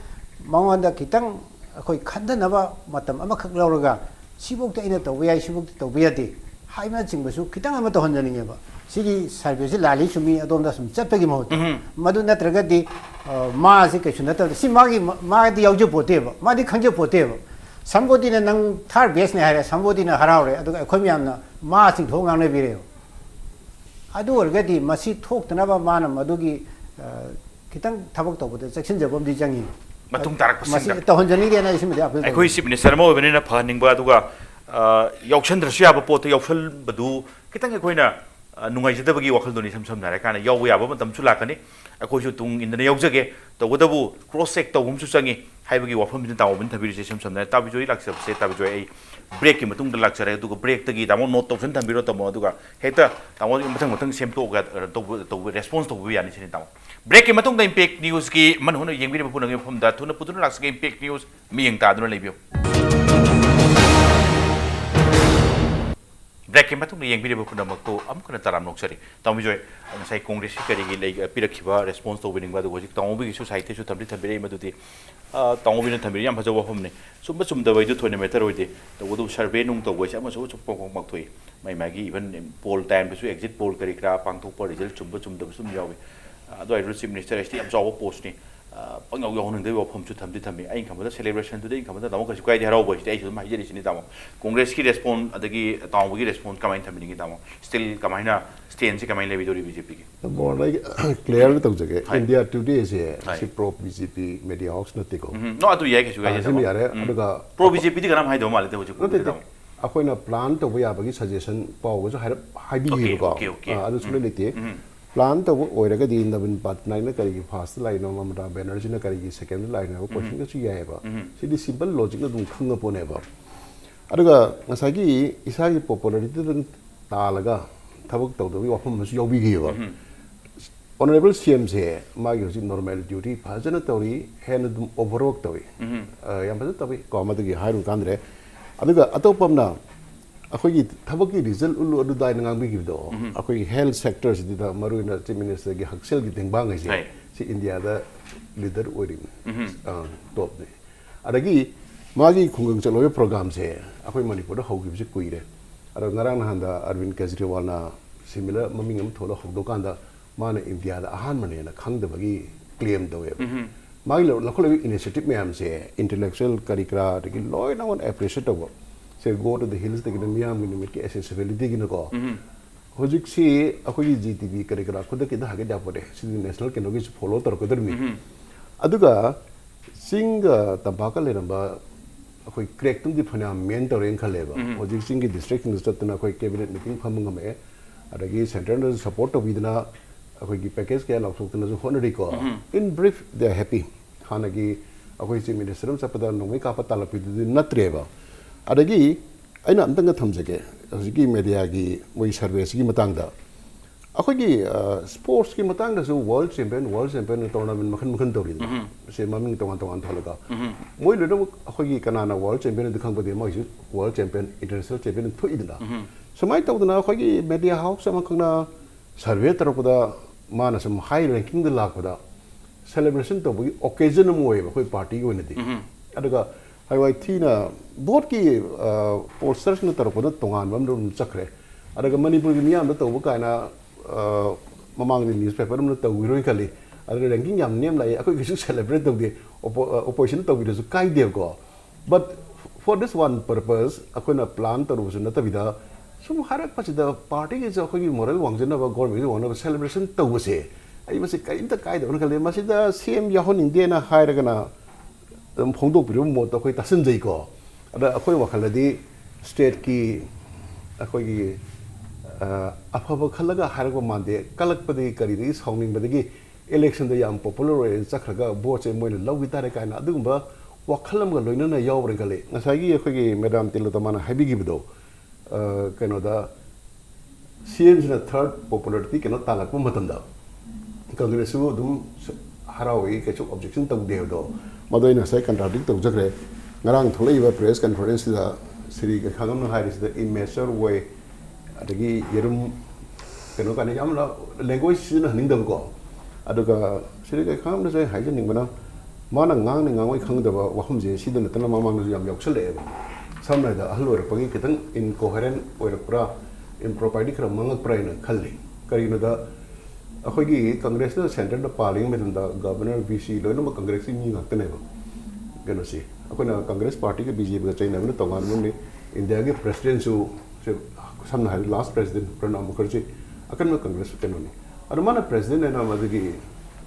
mangon da kitang ekhoi khanda na ba matam ama khak lauraga sibok ta ina to yai sibok to ya de haima jingbasu kitang ama to honjani nge ba sigi service lali chumi adom da sum chapegi mo madu na traga di ma se ke chuna ta si ma gi ma di yauju pote ba ma di khangje pote ba somebody na nang thar base ne hare somebody na harau re adu khoi myam na ma sing thong ngang ne bi re adu orga di masi thok tana ba ma na madu gi kitang thabak to bote section jabom di jangi matung tarak masi to honjani de na isim de apel ekhoi chief minister mo bene na phaning ba aduga yaukchandra sharma pot yaukshal badu kitang ekhoi na nungai jadabagi wakhal doni sam sam nare kana yaw ya ba matam chu lakani ekhoi ju tung indana yaujage to godabu cross check to hum chu changi haibagi wafam bin taw bin thabiri sam sam nare tabi joi laksap se tabi joi ai break ki matung da laksare du break tagi tamo note to san thambiro to mo duga heta tamo mathang sem to ga to response to bi yani chini tamo break ki matung da impact news ki man hono yengbi ba punang phom da thuna putuna laksage impact news mi yeng ta duna lebio break ki matung yeng bi ba punang to am kana taram noksari tamo joi sai congress ki kari gi lei pirakhiba response to winning ba du hojik tamo bi society su thamri thamri ma du ti tamo bi na thamri yam bhajawa phomne sumba sumda bai du thoine meter hoide to wodu survey nung to wai ama so chupong mak thoi mai magi even poll time su exit poll kari kra pang thok por result sumba sumda sum yawi do I chief minister sti am jaw post ni pang yaw yaw nung de phom chu thamri thami ai khamda celebration today khamda tamo ka kai de harau bai sti ai mai jeri sini tamo congress ki response adagi tamo gi response kamai thami ni tamo still kamai na stand se kamai le vidori BJP ki more like clear to jage India today is a pro BJP media house na tiko no adu ye ke su ga je simi yare aduga pro BJP di ganam hai do mal de hoji ko akoina plan to ya bagi suggestion paw go hai bi ko adu sule lite plan to oiraga di Navin Patnaik Kari first line of Mamata Banerjee in a Kari second line of question that she ever. See the simple logic of Kung upon ever. Adaga Nasagi Isagi popularity Talaga Tabuk Toto, we often must Yobi giver. Honorable CMC, my using normal duty, Pajanatory, hand overworked away. Yamazatowi, Comedy Hiru Kandre. Adaga Atopamna. Ako'y tabaki result ulu adu dai nang bigi do. Ako'y health sectors dito maru na Chief Minister gi haksel gi tengbang ai si India da leader oirim top ne. Adagi magi khungang chaloy program se ako'y Manipur da hogi bi kuire. Ada ngarang handa Arvind Kejriwal na similar maming am thola hogdo kanda mana India da ahan mane na khang da bagi claim do we. Magi la khole initiative me am se intellectual karikra de loy na one appreciate do. Say go to the hills the Miyam in the accessibility in the go. Hojik see Akogi GTV Karikara Kuda Hagada Pode, the national can always follow Torkodermi. Aduga sing Tabaka Leramba Akoi cracked the Pana mentoring Kaleva, Hojik sing district in the Statana cabinet meeting Pamungame, Adagi central support of Vidana Akogi package scale of Sultan Honorico. In brief, they are happy. Hanagi Akoi Minister Sapada no make up a talapi Natreva. Adagi, I know Antanga Tamsake, Ziki Mediagi, we service Gimatanga. Akogi sports Gimatanga is a world champion tournament Makan say Maming Tawan Talaga. We little Akogi Kanana world champion in the company, world champion, international champion to Idna. So my told the Akogi Media House, Samakana, Survey Tarapoda, Mana, some high ranking the Lakoda. Celebration to be occasional way of party unity. Adaga. I Tina board key posters in the Tarapoda Tongan, Mamdum Chakre. Adaga Manipur Miam, the Tawakana among the newspaper, heroically. Other ranking young name like I could celebrate the opposition to be Kai Devgo. But for this one purpose, I couldn't plant or was another vida. Some Harak the party is a moral ones in our government, one of a celebration to say. I was a kind of kind of Masida, same Yahon Indiana Hiragana. Hongdo Pirum Moto doesn't they go? A Koi Wakaladi state key a Koi Apapa Kalaga Haragomande, Kalakpadi Karidis, Honging Badigi, election the young popular in Sakaga, boards and when love with Taraka and Adumba, Wakalam Loinana Yawrigali, Nasagi, Kogi, Madame Tilotama, Habigido, Canada, CMs in a third popularity cannot talak Matanda. Congressu do Harawi catch up objection to Deodo. Mother in a second contradict of Jacre, Narang Toleva press conference the Siri Kangam Harris the immeasure way at the Yerum Kanokan Yamla language in a Nindam go. Aduga Siri Kangam to say hygienic mana Manang and Away Kang the Wahumzi, she didn't tell Mamma Yam Yoksale. Some like the Hallur Pagitan incoherent or a pra impropriety from Manga Prain and Kali. Karina. Akogi Congress centered the parliament and the governor BC, Loitongbam Congress in New York. Genosi. Akona Congress Party BJ the China Tongan India president who some last president Pranam Mukherjee. Akan Congress Canoni. Adamana president and Amazagi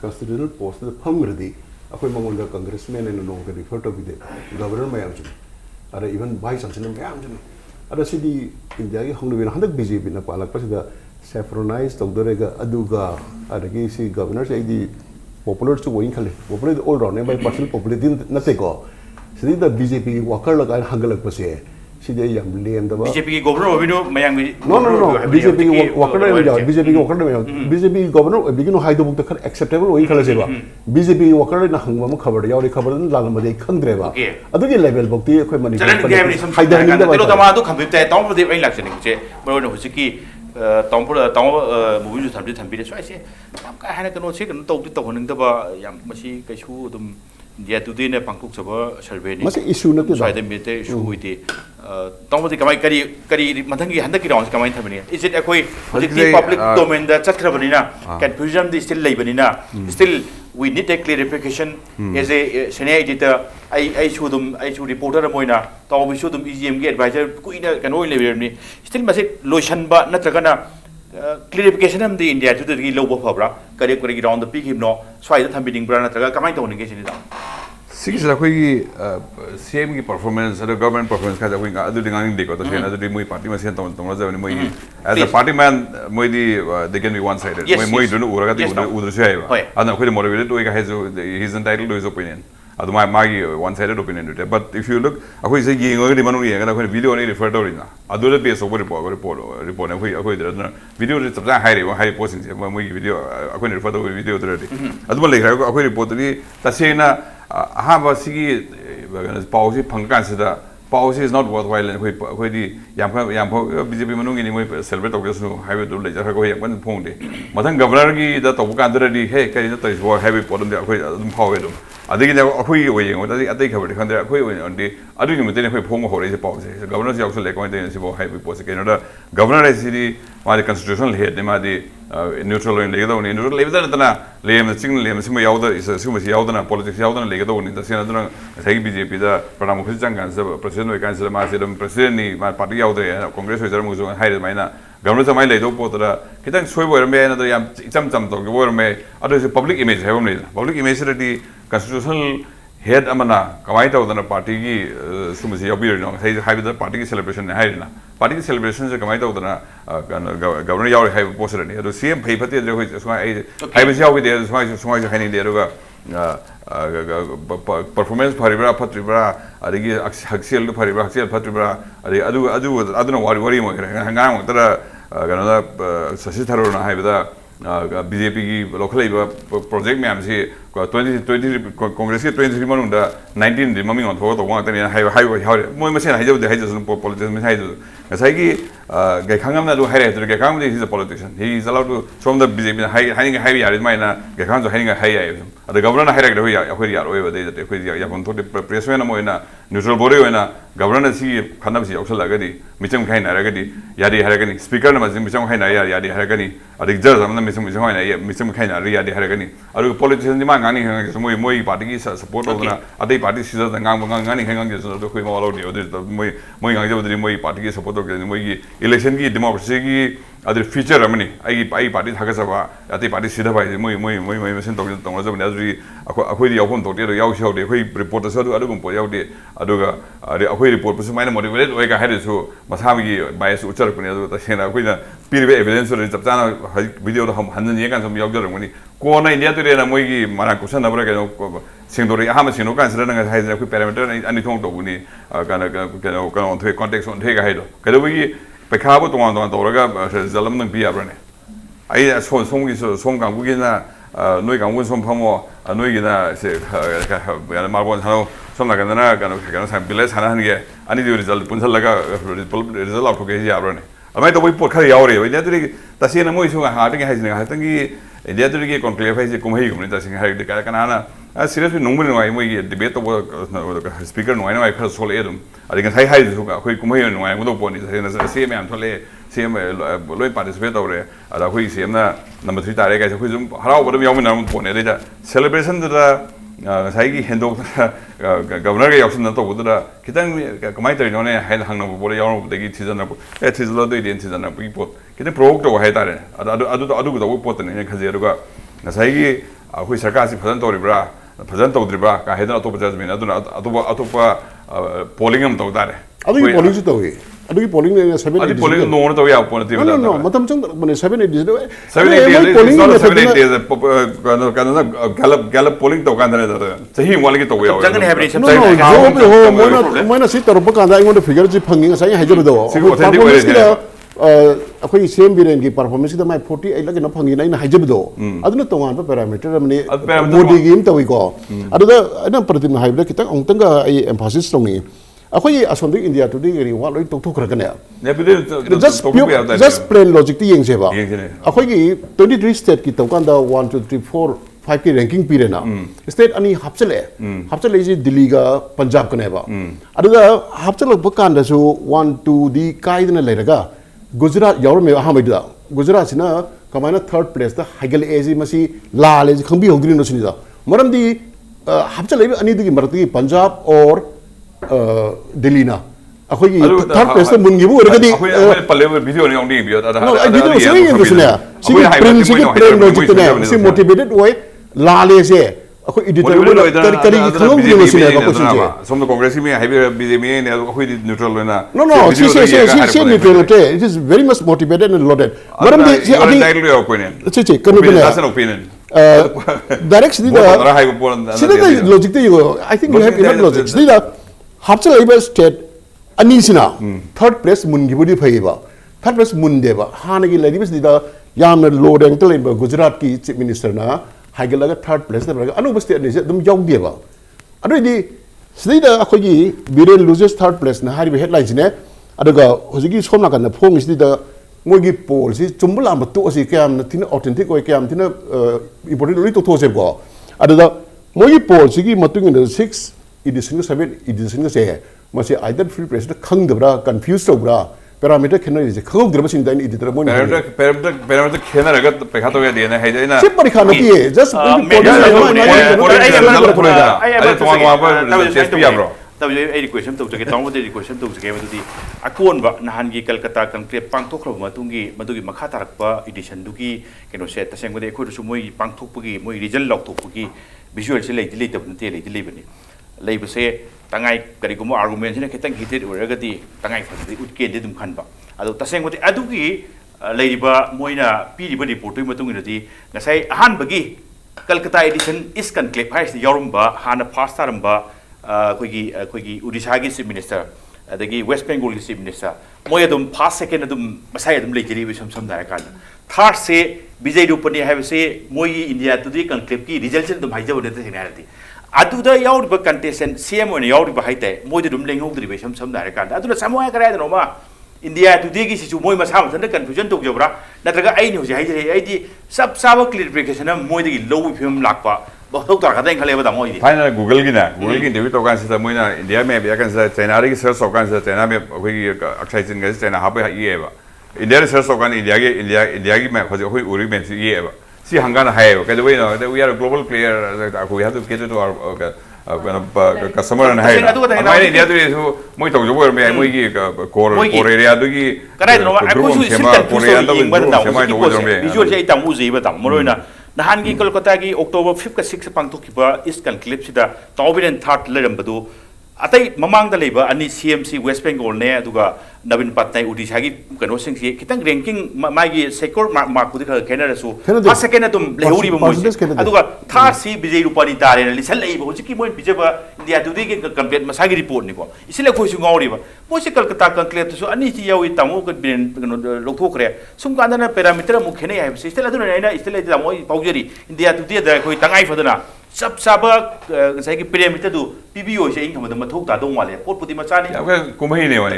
constitutional post the Pumradi, Akoimong the congressman and no refer to be the governor Mayamjan. Or even by something Mayamjan. Other city India Hungary 100 BJ in a Palak. Saffronized Togdorega Aduga, Adagisi governors, the popular to Winkle, popular all round, by partial popularity, nothing go. See the BJP Walker like Hangalak Pase, see the young lay and the BJP governor, we know Mayang. No, BJP Walker, BJP Walker, BJP governor, begin to hide the book acceptable Winkle. BJP Walker in a hung covered, you already covered in Lamade Kandreva. Adugi level book the equipment. I don't know the election, Bruno Husiki. Tompura Mobi Tambi, so I say, I had no chicken talk to Toningaba, Yamashi, Kashu, yet to dinner Pankuk of survey. Must issue not to try the meter issue with the Tomati Kari Matangi Handaki coming to me. Is it a way public domain that Chakravanina can presume this still Labanina? Still, we need a clarification as a senior editor. I should report a moina, Tom we should EGM advisor, can only wear me. Still must it lotion but not clarification of the India to the low of Hobra, Kari on the peak him no, so I don't have been brand come on engaging it. Six is same performance, government performance. Kind of other thing they got the same. Other muy party machine as a party man, they can be one-sided. Muy don't know and I'm motivated to he's entitled to his opinion. My one-sided opinion. But if you look, I say video referred to it. Other piece of report. Video is high posting. Video, I refer to video already. I report the have a sigi policy Pankasida. Policy is not worthwhile and the BJP Manung in celebrate occasion highway to Lajago one point. Matan Gavargi that of Gandhi, hey, carry is what heavy put on the power. I think I think on the other human home or is a policy. The governor is also like one heavy post. Governor is the constitutional head, the neutral and legal in neutral Liam the single Liam is a Sumas politics legal in the Senator BJP, the Pranam Christian, President Council Masidum, President, my party out there, Congress is a high mina. Governors of my lady Porter, Kitan Swiver may another some talk, may others public image, public image the constitutional head Amana, Kamaita than a party, Sumasi Obir, have the party celebration in Haidina. Party celebrations are Kamaita than a governor have posted the same paper, which is why I was out with the why you're hanging the performance Paribra, Patribra, Haxiel Paribra, Haxiel Patribra, I don't know what worry hang out with another Sasitaro have the BJP local project MMC 20 Congress 23 Manunda 19 the mumming on photo one and high more machine I the hedges and politicians as I Gakangam do high to Gakam is a politician. He is allowed to from the BJP hiding a heavy art mine Gakan's hanging a high the governor had over there that if we are Pressuana neutral Boreana governor see Kanamsi Oxalagadi Micham Kain Aragadi Yadi Haragani speaker Mazim Haina Yadi Haragani or the judge I'm the Missum Kain Yadi Haragani or politicians Mangani Moi party support of the party scissors and Gangani hanging is the all audio the Moi party support of the election democracy other feature Ramani I party Hakasava at the party Sida by the Moi machine talking to every open to Yao the reporters to Adum Poyaude Aduga the report was minor motivated like I had it so Masami bias Uchar the Sena period evidence or the video of Handan Yakan some Yoga money. Corner India today and Mogi Maracusan Abracano Sindori Hamasino considering as a parameter and it won't Uni can to a context on take a head. Kadawi Pecabo to one on Toraga Zalam and Pia Brane. I saw some is some Gangugina, Noigan Wilson Pomo, a Noigina, say Marbon, some like another Biles Hananga, and it result Punzalaga result of Gazi I might wait for Kayori, the Tasina Moisu having I think the other conclave has a community the Canana. I seriously no way debate over speaker no I heard Sol Edom. I think I had a quick communion when I would open it same and Tole, same low participate over there. At a quick same number 3 direct as a how would be on later. Celebration that Saigi Hendo Governor Yosin to the Kitan Kamita on a head hung over the gate season of that is a lot of season of people. Get a provoked over head. I do the work in a Kazaruga. Nasagi, who is sarcastic present or Ribra, present of Ribra, I had not over judgment. I do not polling them to that. I think polling it away. I do polling in 7 no Matam 7 8 days. 7 8 days Gallup polling to Canada. So he wanted to go. When I sit or book and I want to figure the Panging, I had to do. Ako same birengi performance kita mai 48 lagi na phangina ina hajab do aduna tongan pa parameter amne modi game tawi ko aduda ana pratim haibla kita ongtanga ai emphasis tongi akoi asondik india today ri wa loi tok thok rakane just plain logic ti yeng seba akoi gi 23 state ki tokan da 1 2 3 4 5 ki ranking pire na state ani hapchale ji delhi ga punjab kane ba aduda hapchale bakan da su 1 2 di kai dina leraga Gujarat Yorme Hamida, Gujarat Sina, Kamana third place, the Hagel Ezi Masi, La Lez, Kambi Hogri no Sinida. Madam the Hapchale, any the Marti, Punjab or Delina. Third place, the Mungibu, video on no, I didn't say in the Sina. See, motivated way, La Leze, अखोई editor में करी खंगों की machine है बाको सिंचे some Congress में highway BJP ने अखोई neutral लेना no she neutral होते it is very much motivated and loaded मरम दे ये directly opinion चे कनु बने that's an opinion direct सिदा logic ते यो I think you have enough logic सिदा हापचल लाइबा state अनीसिना third place मुनगिबुदी फैबा third place मुनदेबा हानगी लाइबा सिदा यामना low rank तो लाइबा गुजरात की चीफ मिनिस्टर ना हाइगलगा थर्ड प्लेस ने बरगा अनु बस्ते ने दम यौदेबा अदुदी सिदा अखोगी बिरेन लूजेस थर्ड प्लेस ना हारिबे हेडलाइंस ने अदुगा होजिगी सोमना कन फोंग सिदा मोगी पोल सि चुम्बला मतो सि क्याम न थिन ऑथेंटिक ओय क्याम थिन इंपोर्टेंट लोई तो थोसे गो अदुदा मोगी पोल सिगी मतुंग इन 6 एडिशन 7 एडिशन से मसे आइदर फ्री प्रेस द खंगदबरा कंफ्यूज तोबरा पैरामीटर खेना जे खगौद्रब सिन दाइन एडिटर मोन पैरामीटर खेना रगत पेखा तो या देना है ना सिप परीक्षा नती है जस्ट तब ये क्वेश्चन तो जगह ताऊ दे क्वेश्चन तो जगह मदुदी अकोन बा नहान की कलकत्ता कंक्रीट पांगथोखरब मतुंगी मदुगी मखा तारकबा एडिशन दुगी केनो से तसेंग बदे अखोइ रसु मोइ पांगथोकपगी मोइ रिजल्ट लौथोकपगी विजुअल से लेदि लेदब नते लेदि लेबनी लेबसे तंगाई करिगुमो आर्गुमेंट सिने खितंग हिटेड ओरगदी तंगाई फदि उटकेदि दुम खनबा अदो तसेंग बदे अदुगी लेरिबा मोइना पीरिबा रिपोर्ट तुइ मतुंगिनदी नसाई अहानबगी कलकत्ता एडिशन इस कनक्लेव हाइस यारुमबा हाना फास्ट तारमबा अखोगी उड़ीसा की चीफ मिनिस्टर अदगी वेस्ट बेंगल की चीफ मिनिस्टर मोय अदुम फर्स्ट सेकेंड अदुम मसाई अदुम लेजरी बे सम दाय कान थर्ड से विजय रूपनी हाइबसे मोय इंडिया टुडे कनक्लेव की रिजल्ट से अदुम हाइजबो नेते सिनारती अदुदा याउरिबा कंटेस्टेंट सीएम ओने याउरिबा हाइते मोय अदुम लेंगौद्रि बे सम दाय कान अदुना सामोय कराय दनोमा इंडिया टुडे की सिचु मोय मसा मथन कन्फ्यूजन तोजबरा नत्रगा आइनि होजे हाइजरे आइदि सब साब क्लियरिफिकेशन मोय दगी लो फिल्म लाकपा बहुत तरह का खले बता मोई फाइनल गूगल की इंटरव्यू तो कान से मोइना इंडिया में या कान से चाइना री सर्च ऑफ कान से चाइना में कोई अक्षय चिन के चाइना हाबे ये है इंडिया सर्च ऑफ कान इंडिया की में खोज कोई उरी में ये है सी हंगान है के we know we are a global player we have to get to our customer and है हमारे इंडिया तो मोई तो जो में मोई की कोर एरिया तो की कनाय नो aku su सिस्टम कोरिया तो विजुअल से तमु जे बता मरोइना नहान की कोलकाता की अक्टोबर 5 का 6 पांगथोखिबा इस कनक्लेव सिदा तौबिरन थर्ड लेरमबदु अतै ममांगदा लेबा अनि सीएमसी वेस्ट बेंगल ने अदुगा नवीन पटनायक उड़ीसा की कनो सिंग से खितंग रैंकिंग मागी सेक्टर मार्क कुदि खा खेनरसु फर्स्ट सेकेंड तुम लेहुरी मोइ अदुगा थर्ड सी विजय रूपानी तारे लिसन लेबा होजि की मोइ बिजबा इंडिया टुडे के कंप्लीट मसागी रिपोर्ट निको इसिले खोइसु गाउरिबा मोइ से कलकत्ता कंक्लेव तो अनि ची यावी तमु क बिन लोथोखरे सुम कांदना पैरामीटर मु खेने हाइ सिस्टल अदुना नैना इसिले मोइ पाउजरी इंडिया टुडे दा खोइ तंगाइ फदना सब सब की पैरामीटर दु पीबीओ से इन खमद मथोक ता दो माले पोटपुति मचानी कुमही ने वाले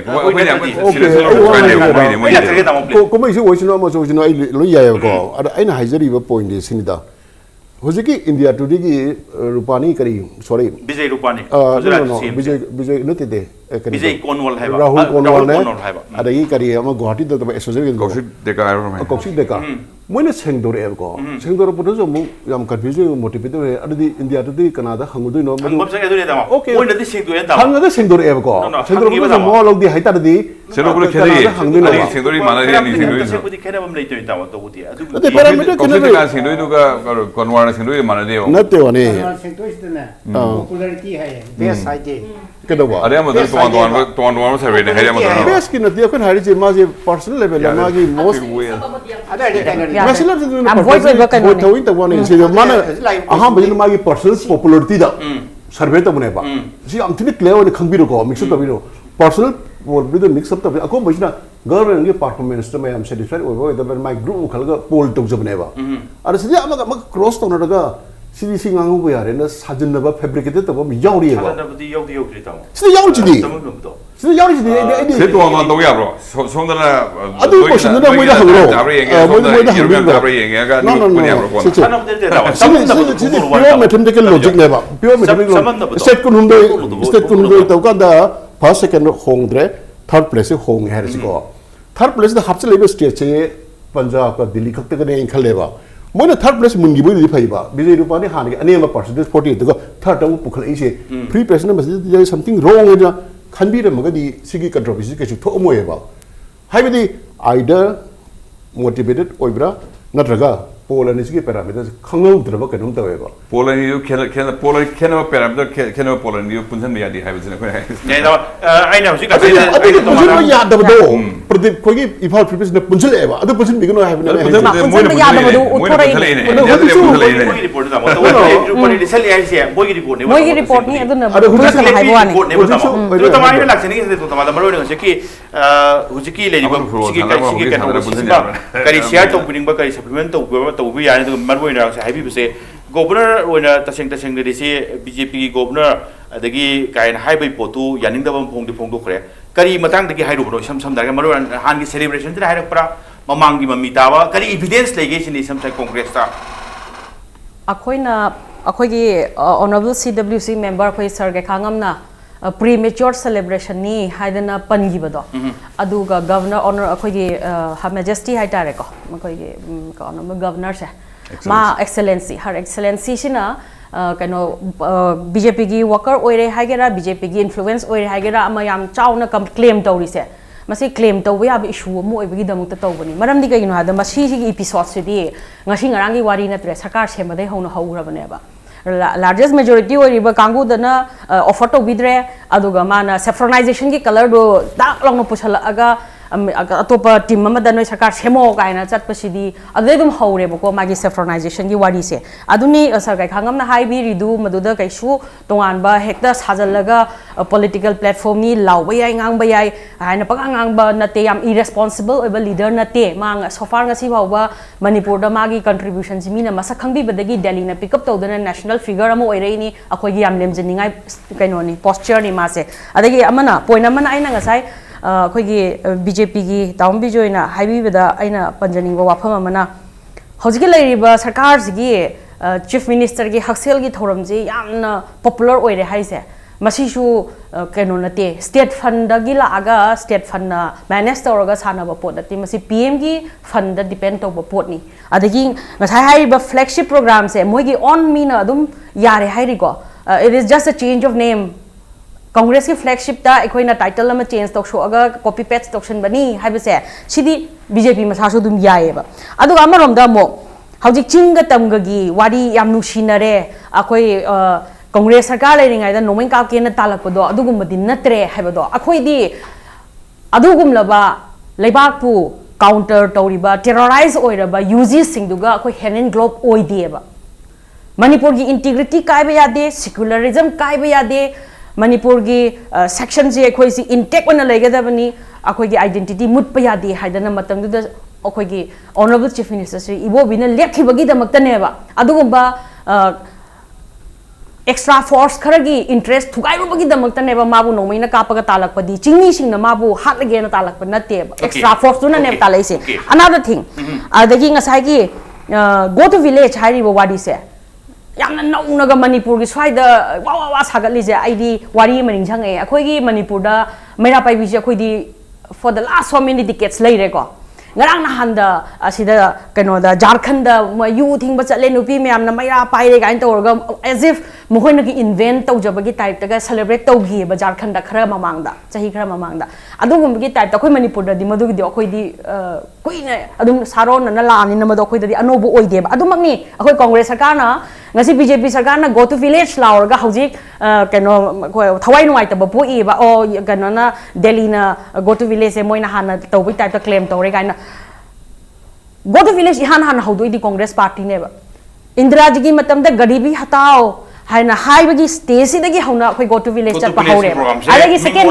कुमही से ओइसनो म जोइसनो ai loi yae ko ada aina haijari ba point de sinida hojiki india today ki rupani kari sorry Vijay Rupani विजय नते दे विजय कोनवल है राहुल कोनवल ने ada yi kari ama guwahati da ba associate Kaushik Deka Kaushik Deka मोइने सेंगदोर एबको सेंगदोर पतो जो मु याम कन्फ्यूजन मोटिवेटेड है अदि इंडिया टुडे कनादा हंगुदो नो हम से एदुने ता ओके मोइने दि सेंगदोर एता हंगदा सेंगदोर एबको सेंगदोर पतो मो लोगदि हाइता दि सेंगदोर खेले अदि सेंगदोर माना रे नि सेंगदोर सेंगदि खेने बम लेतो ता तो बुति अदि पैरामीटर खेले का सेंगदोर दुगा कनवार सेंगदोर माना दे नते वने सेंगदोर इतना पॉपुलैरिटी है बेस आइडे केदोबा अरे मदर तो सर्वे ने है मदर बेस की नती अखन हारि जे माजे पर्सनल लेवल मागी most message I'm voice over kan वो तो इन तो वन से माने अहा बजिन मागी पर्सनल पॉपुलैरिटी दा सर्वे तो बने बा जी हम थिने क्लेवर खंबिरो को मिक्स अप बिरो पर्सनल पॉपुलैरिटी मिक्स अप तो अको बजिना गवर्नमेंट के परफॉर्मेंस तो मैं हम satisfied over the my group खलगा पोल तो जबने बा अरे सिदि अमग क्रॉस तो नडगा सिदि सिंगांगु बो यारे न साजनबा फैब्रिकेटेड तो बम याउरी एबा साजनबदी याउदी याउदी ता सिदि याउरी सिदि याउरी से तो वन तो याब्रो सोंदना अदु क्वेश्चन ना मोइदा हंगरो मोइदा हंगरो नो याब्रो को सिदि प्योर मैथमेटिकल लॉजिक नेबा प्योर मैथमेटिकल स्टेट कुन हुंदो तो कादा फर्स्ट सेकंड होंगद्रे थर्ड प्लेस से होंग है को थर्ड प्लेस द हबसे लेबे स्टेट से पंजाब का दिल्ली खक्ते कने इंखलेबा Moina third place मुनगी बोइ faba Vijay Rupani हानि अनेम परसेंटेज 48 तो थर्ड टाउ पुखल इसे फ्री प्रेस न मसे समथिंग रॉन्ग है खनबीरमगदी सिगी कंट्रोवर्सी केसु थोमोयबा हाइबदी आइदर मोटिवेटेड ओइब्रा नत्रगा पोल अनि सिगी पैरामीटर खंगौद्रब कनुम तवेबा पोल अनि यो खेन पैरामीटर खेन पोल अनि यो पुनसन यादि हाइबसिन खै ने दा आइना हुसी का पुनसन यादबदो प्रदीप खोगी इफाल फ्री प्रेस ने पुनसन एबा अदु पुनसन बिगनो हाइबने पुनसन यादबदो उथोरै मोगी रिपोर्ट दा मतलब मोगी रिसल याइसे मोगी रिपोर्ट नि अदुना पुनसन हाइबवानी तो तमाइ लाक्सनि के तो तमादा मरो ने कि हुसी की लेरिबा सिगी का करी शेयर तो बिनिंग करी सप्लीमेंट तो तौबु याने तो मरबोइना से हाइबिबसे गवर्नर ओइना तसेंग दिसे बीजेपी की गवर्नर अदगी काइन हाइबै पोतु यानिंगदबम फोंदोखरे करी मतंग दगी हाइरुबनो सम दागा मरो हान की सेलिब्रेशन ति हाइरकप्रा ममांगी ममितावा करी एविडेंस लेगे सिनि समसाइ कांग्रेस ता अखोइना अखोगी ऑनरेबल सीडब्ल्यूसी मेंबर अखोई सर के खांगमना प्रीमेच्योर सेलिब्रेशन नि हाइदना पनगिबदो अदुगा गवर्नर ऑनर अखोगी हर मेजेस्टी हाइटारेको मखोगी ऑनरेबल गवर्नर से मा एक्सेलेंसी हर एक्सेलेंसी सिना कनो बीजेपी की वर्कर ओइरे हाइगेरा बीजेपी की इन्फ्लुएंस ओइरे हाइगेरा अमा याम चाउना कम क्लेम तौरिसे मसी क्लेम तौबे याब इशू अमु ओइबगी दमुक्ता तौबनी मरमदि कइनो हादा मसी सिगी episode सिदि ngasi ngarang gi wari natre sarkar semadai hौना हौरबनेबा लार्जेस्ट मेजोरिटी ओइरिबा कांगुदना ऑफर तौबिद्रे अदुगा माना सेफ्रोनाइजेशन की कलर दो दाक लंगनो पुछलगा अतोप टीम अमदा नोय सरकार सेमो कायना चटपसिदी अदुम हौरेबको मागी सेफ्रोनाइजेशन की वारी से अदुनी सरकार खांगमना हाइबी रिदु मदुदा कैसु तोंगानबा हेक्ता साजलगा पॉलिटिकल प्लेटफॉर्म नि लावबा याय ngang याय हायना पगांगांबा नते याम इरेस्पोंसिबल ओइबा लीडर नते मांग सोफार ngasi बावबा मणिपुर दा मागी कंट्रीब्यूशन जिमिना मसा खंगबिबदगी दिल्ली ना पिकअप तौदना नेशनल फिगर अमो ओइरेनी अखोगी याम लेमजनिंगाय कैनोनी पोस्चर नि मासे अदगी अमना पॉइंट अमना आइना ngасai अखोगी बीजेपी की ताउम बिजोयना हाइबीबदा आइना पंजनिंग वाफम अमना हौजिके लैरिबा सरकार सिगी चीफ मिनिस्टर की हक्सेल की थौरमजे यामना पॉपुलर ओइरे हाइसे मसीसु कैनो नते स्टेट फंड गी लागा स्टेट फंड मैनेज तौरगा सानबा पोट नते मसी पीएम की फंड डिपेंड तौबा पोटनी अदगी ngасai हाइबा फ्लैगशिप प्रोग्राम से मोगी ऑन मीना अदुम यारे हाइरिको it is just a change of name Congress की फ्लैगशिप ता एखोइना टाइटल अमा चेंज तौसोगा कॉपी पेस्ट तौसन बनी हाइबसे सिदी बीजेपी मसासु दुम याएबा अदुगा अमरोमदा मो हौजिक चिंग तमगगी वारी याम नुसिनरे अखोइ कांग्रेस सरकार लेरिंगाइदा नोमेन काकेना तालकपदो अदुगुमबदि नत्रे हाइबदो अखोइदी अदुगुमलबा लेबाकपु counter तौरिबा terrorise ओइरबा uses सिंगदुगा अखोइ हेनेन globe ओइदिएबा Manipur की इंटीग्रिटी कायबा यादे सेक्युलरिज्म कायबा यादे मणिपुर की सेक्शन से अखोइसी इंटेक ओना लेगदबनी अखोइगी आइडेंटिटी मुटप यादे हाइदना मतंगदुदा अखोइगी ऑनरेबल चीफ मिनिस्टर श्री इबोबिना लेखिबगी दमक्तनेबा अदुगुंबा एक्स्ट्रा फोर्स खरगी इंटरेस्ट थुगाइबगी दमक्तनेबा माबु नोमैना कापगा तालकपदी चिंगमी सिंगना माबु हातलगेना तालकप नतेबा एक्स्ट्रा फोर्स तुना नेब तालैसे अनदर थिंग अदगी ngасaiगी गो टू विलेज हाइरिबो वाडी से यामना नौनगा मणिपुर की स्वाइदा वा वा वा सागलिजे आइदी वारी मनिंग संगे अखोइगी मणिपुर दा मेरा पाइबिसे अखोइदी for the last so many decades लेरेको ngarang nahanda asida kenoda Jharkhand da yu thingba chatle nupi myamna maira paire gain torga as if mohoina ki invent tawjabagi type ta ga celebrate tawgi ba Jharkhand da khara mamangda chahi khara mamangda adugum gi type ta khoi Manipur da di madu gi khoi di koina adum saron na la ni na madu khoi da di anobu oide ba adum magni akhoi Congress sarkar na ngasi BJP sarkar na go to village laurga hojik keno thawai nuai ta ba poi ba o keno na Delhi na go to village e moina hana tawbi type ta claim tawre gaina go to village ihan han haudu di Congress party ne ba Indira ji gi matam da garibi hatao haina haibagi stage sidagi hauna khoi go to village chat pa haure adagi second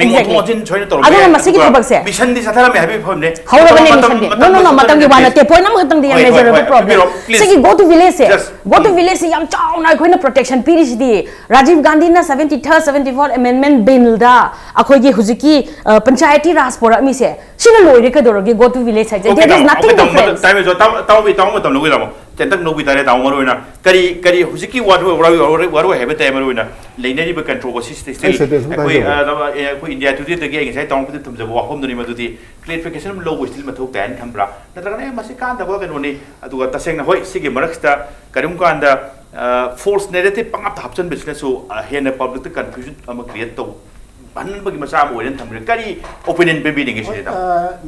mingo thojin choina tor adu masigi thobak se mission di sathara me habi phone ne haura bane mission de no matam gi bana te point nam hatam di measurable problem sigi go to village se go to village se yam chauna khoi na protection perish di Rajiv Gandhi na 73rd 74th amendment bill da akhoi gi hujiki panchayati raj pora mi se sina loire ka dorogi go to village se there is nothing different time is taw matam logui lamo tentak nobi tare taw maroina kari hujiki waru hebe te maroina leinari ba controversy still koi India today the game sai tong put tumja wa hom doni madudi clarification low still mathok tan khambra natranga ne masi kan da ba kanoni adu ta sengna hoi sigi maraksta karum kan da false narrative pangap hapchan business so hena public confusion am create to हनबगी मचा अम ओइरन थमरे करी opinion पे भी देंगे सिदा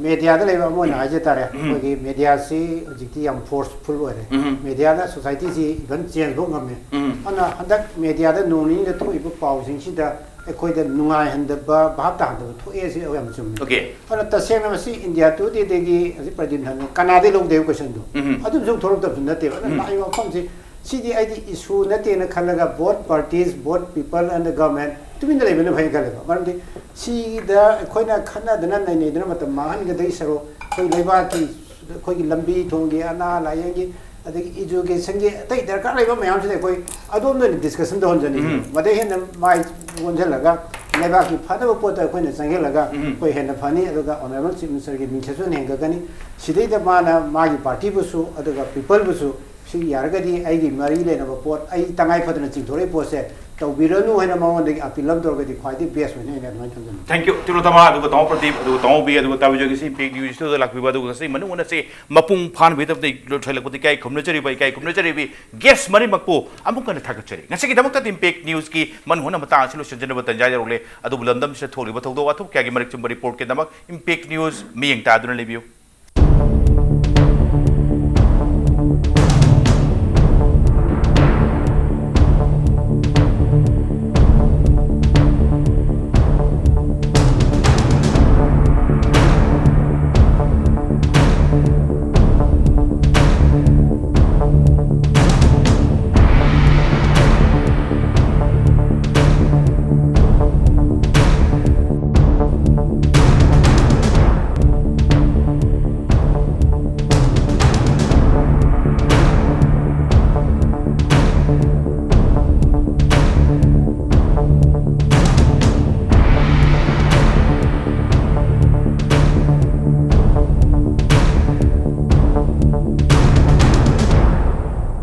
media दा लेबा मोना हाजे तारे कोई मीडिया से जिति यम फोर्सफुल ओरे मीडिया दा सोसाइटी से इवन चेंज बो ngame ana handak media da noni da to ibu pausing si da ekoi da nungai handaba bhab ta handaba to e si yam chum okay ana tasena masi india to de gi asi Pradeep han kanade log de question do adu jong thorok da na te ana lai wa pham si CDID issue na te na khalaga both parties both people and the government to be the level of high level maram di si da ekoi na khana da na nei da matam mahan ga dai saro koi leba ki koi ki lambi thong gi ana la yang gi adagi education gi tai darkar leba mayam se koi adom no discussion do honjani made hen mai gonjal laga leba ki phada bo pota koi na sanghe laga koi hen phani aduga honorable chief minister gi minchesu nenga gani sidai da mana magi party busu aduga people busu si yargadi ai gi mari le na pot ai tangai phadna chingthore pose tawbiranu hena mawon de apilam dorgadi khwadi best ne ne ma chanjan thank you Tilotama aduga taw Pradeep aduga taw bi aduga taw jogi si big news to lakbi aduga si manu na se mapung phan bi tab de thailak pati kai khumna chari bai kai khumna chari bi guest mari makpo amuk kana thak chari ngasi gi damak ta impact news ki man hona mata asilu shanjana batan jai role adu bulandam se tholi ba thogdo wa thu kya gi marik chum report ke damak impact news mi yeng ta aduna lebiu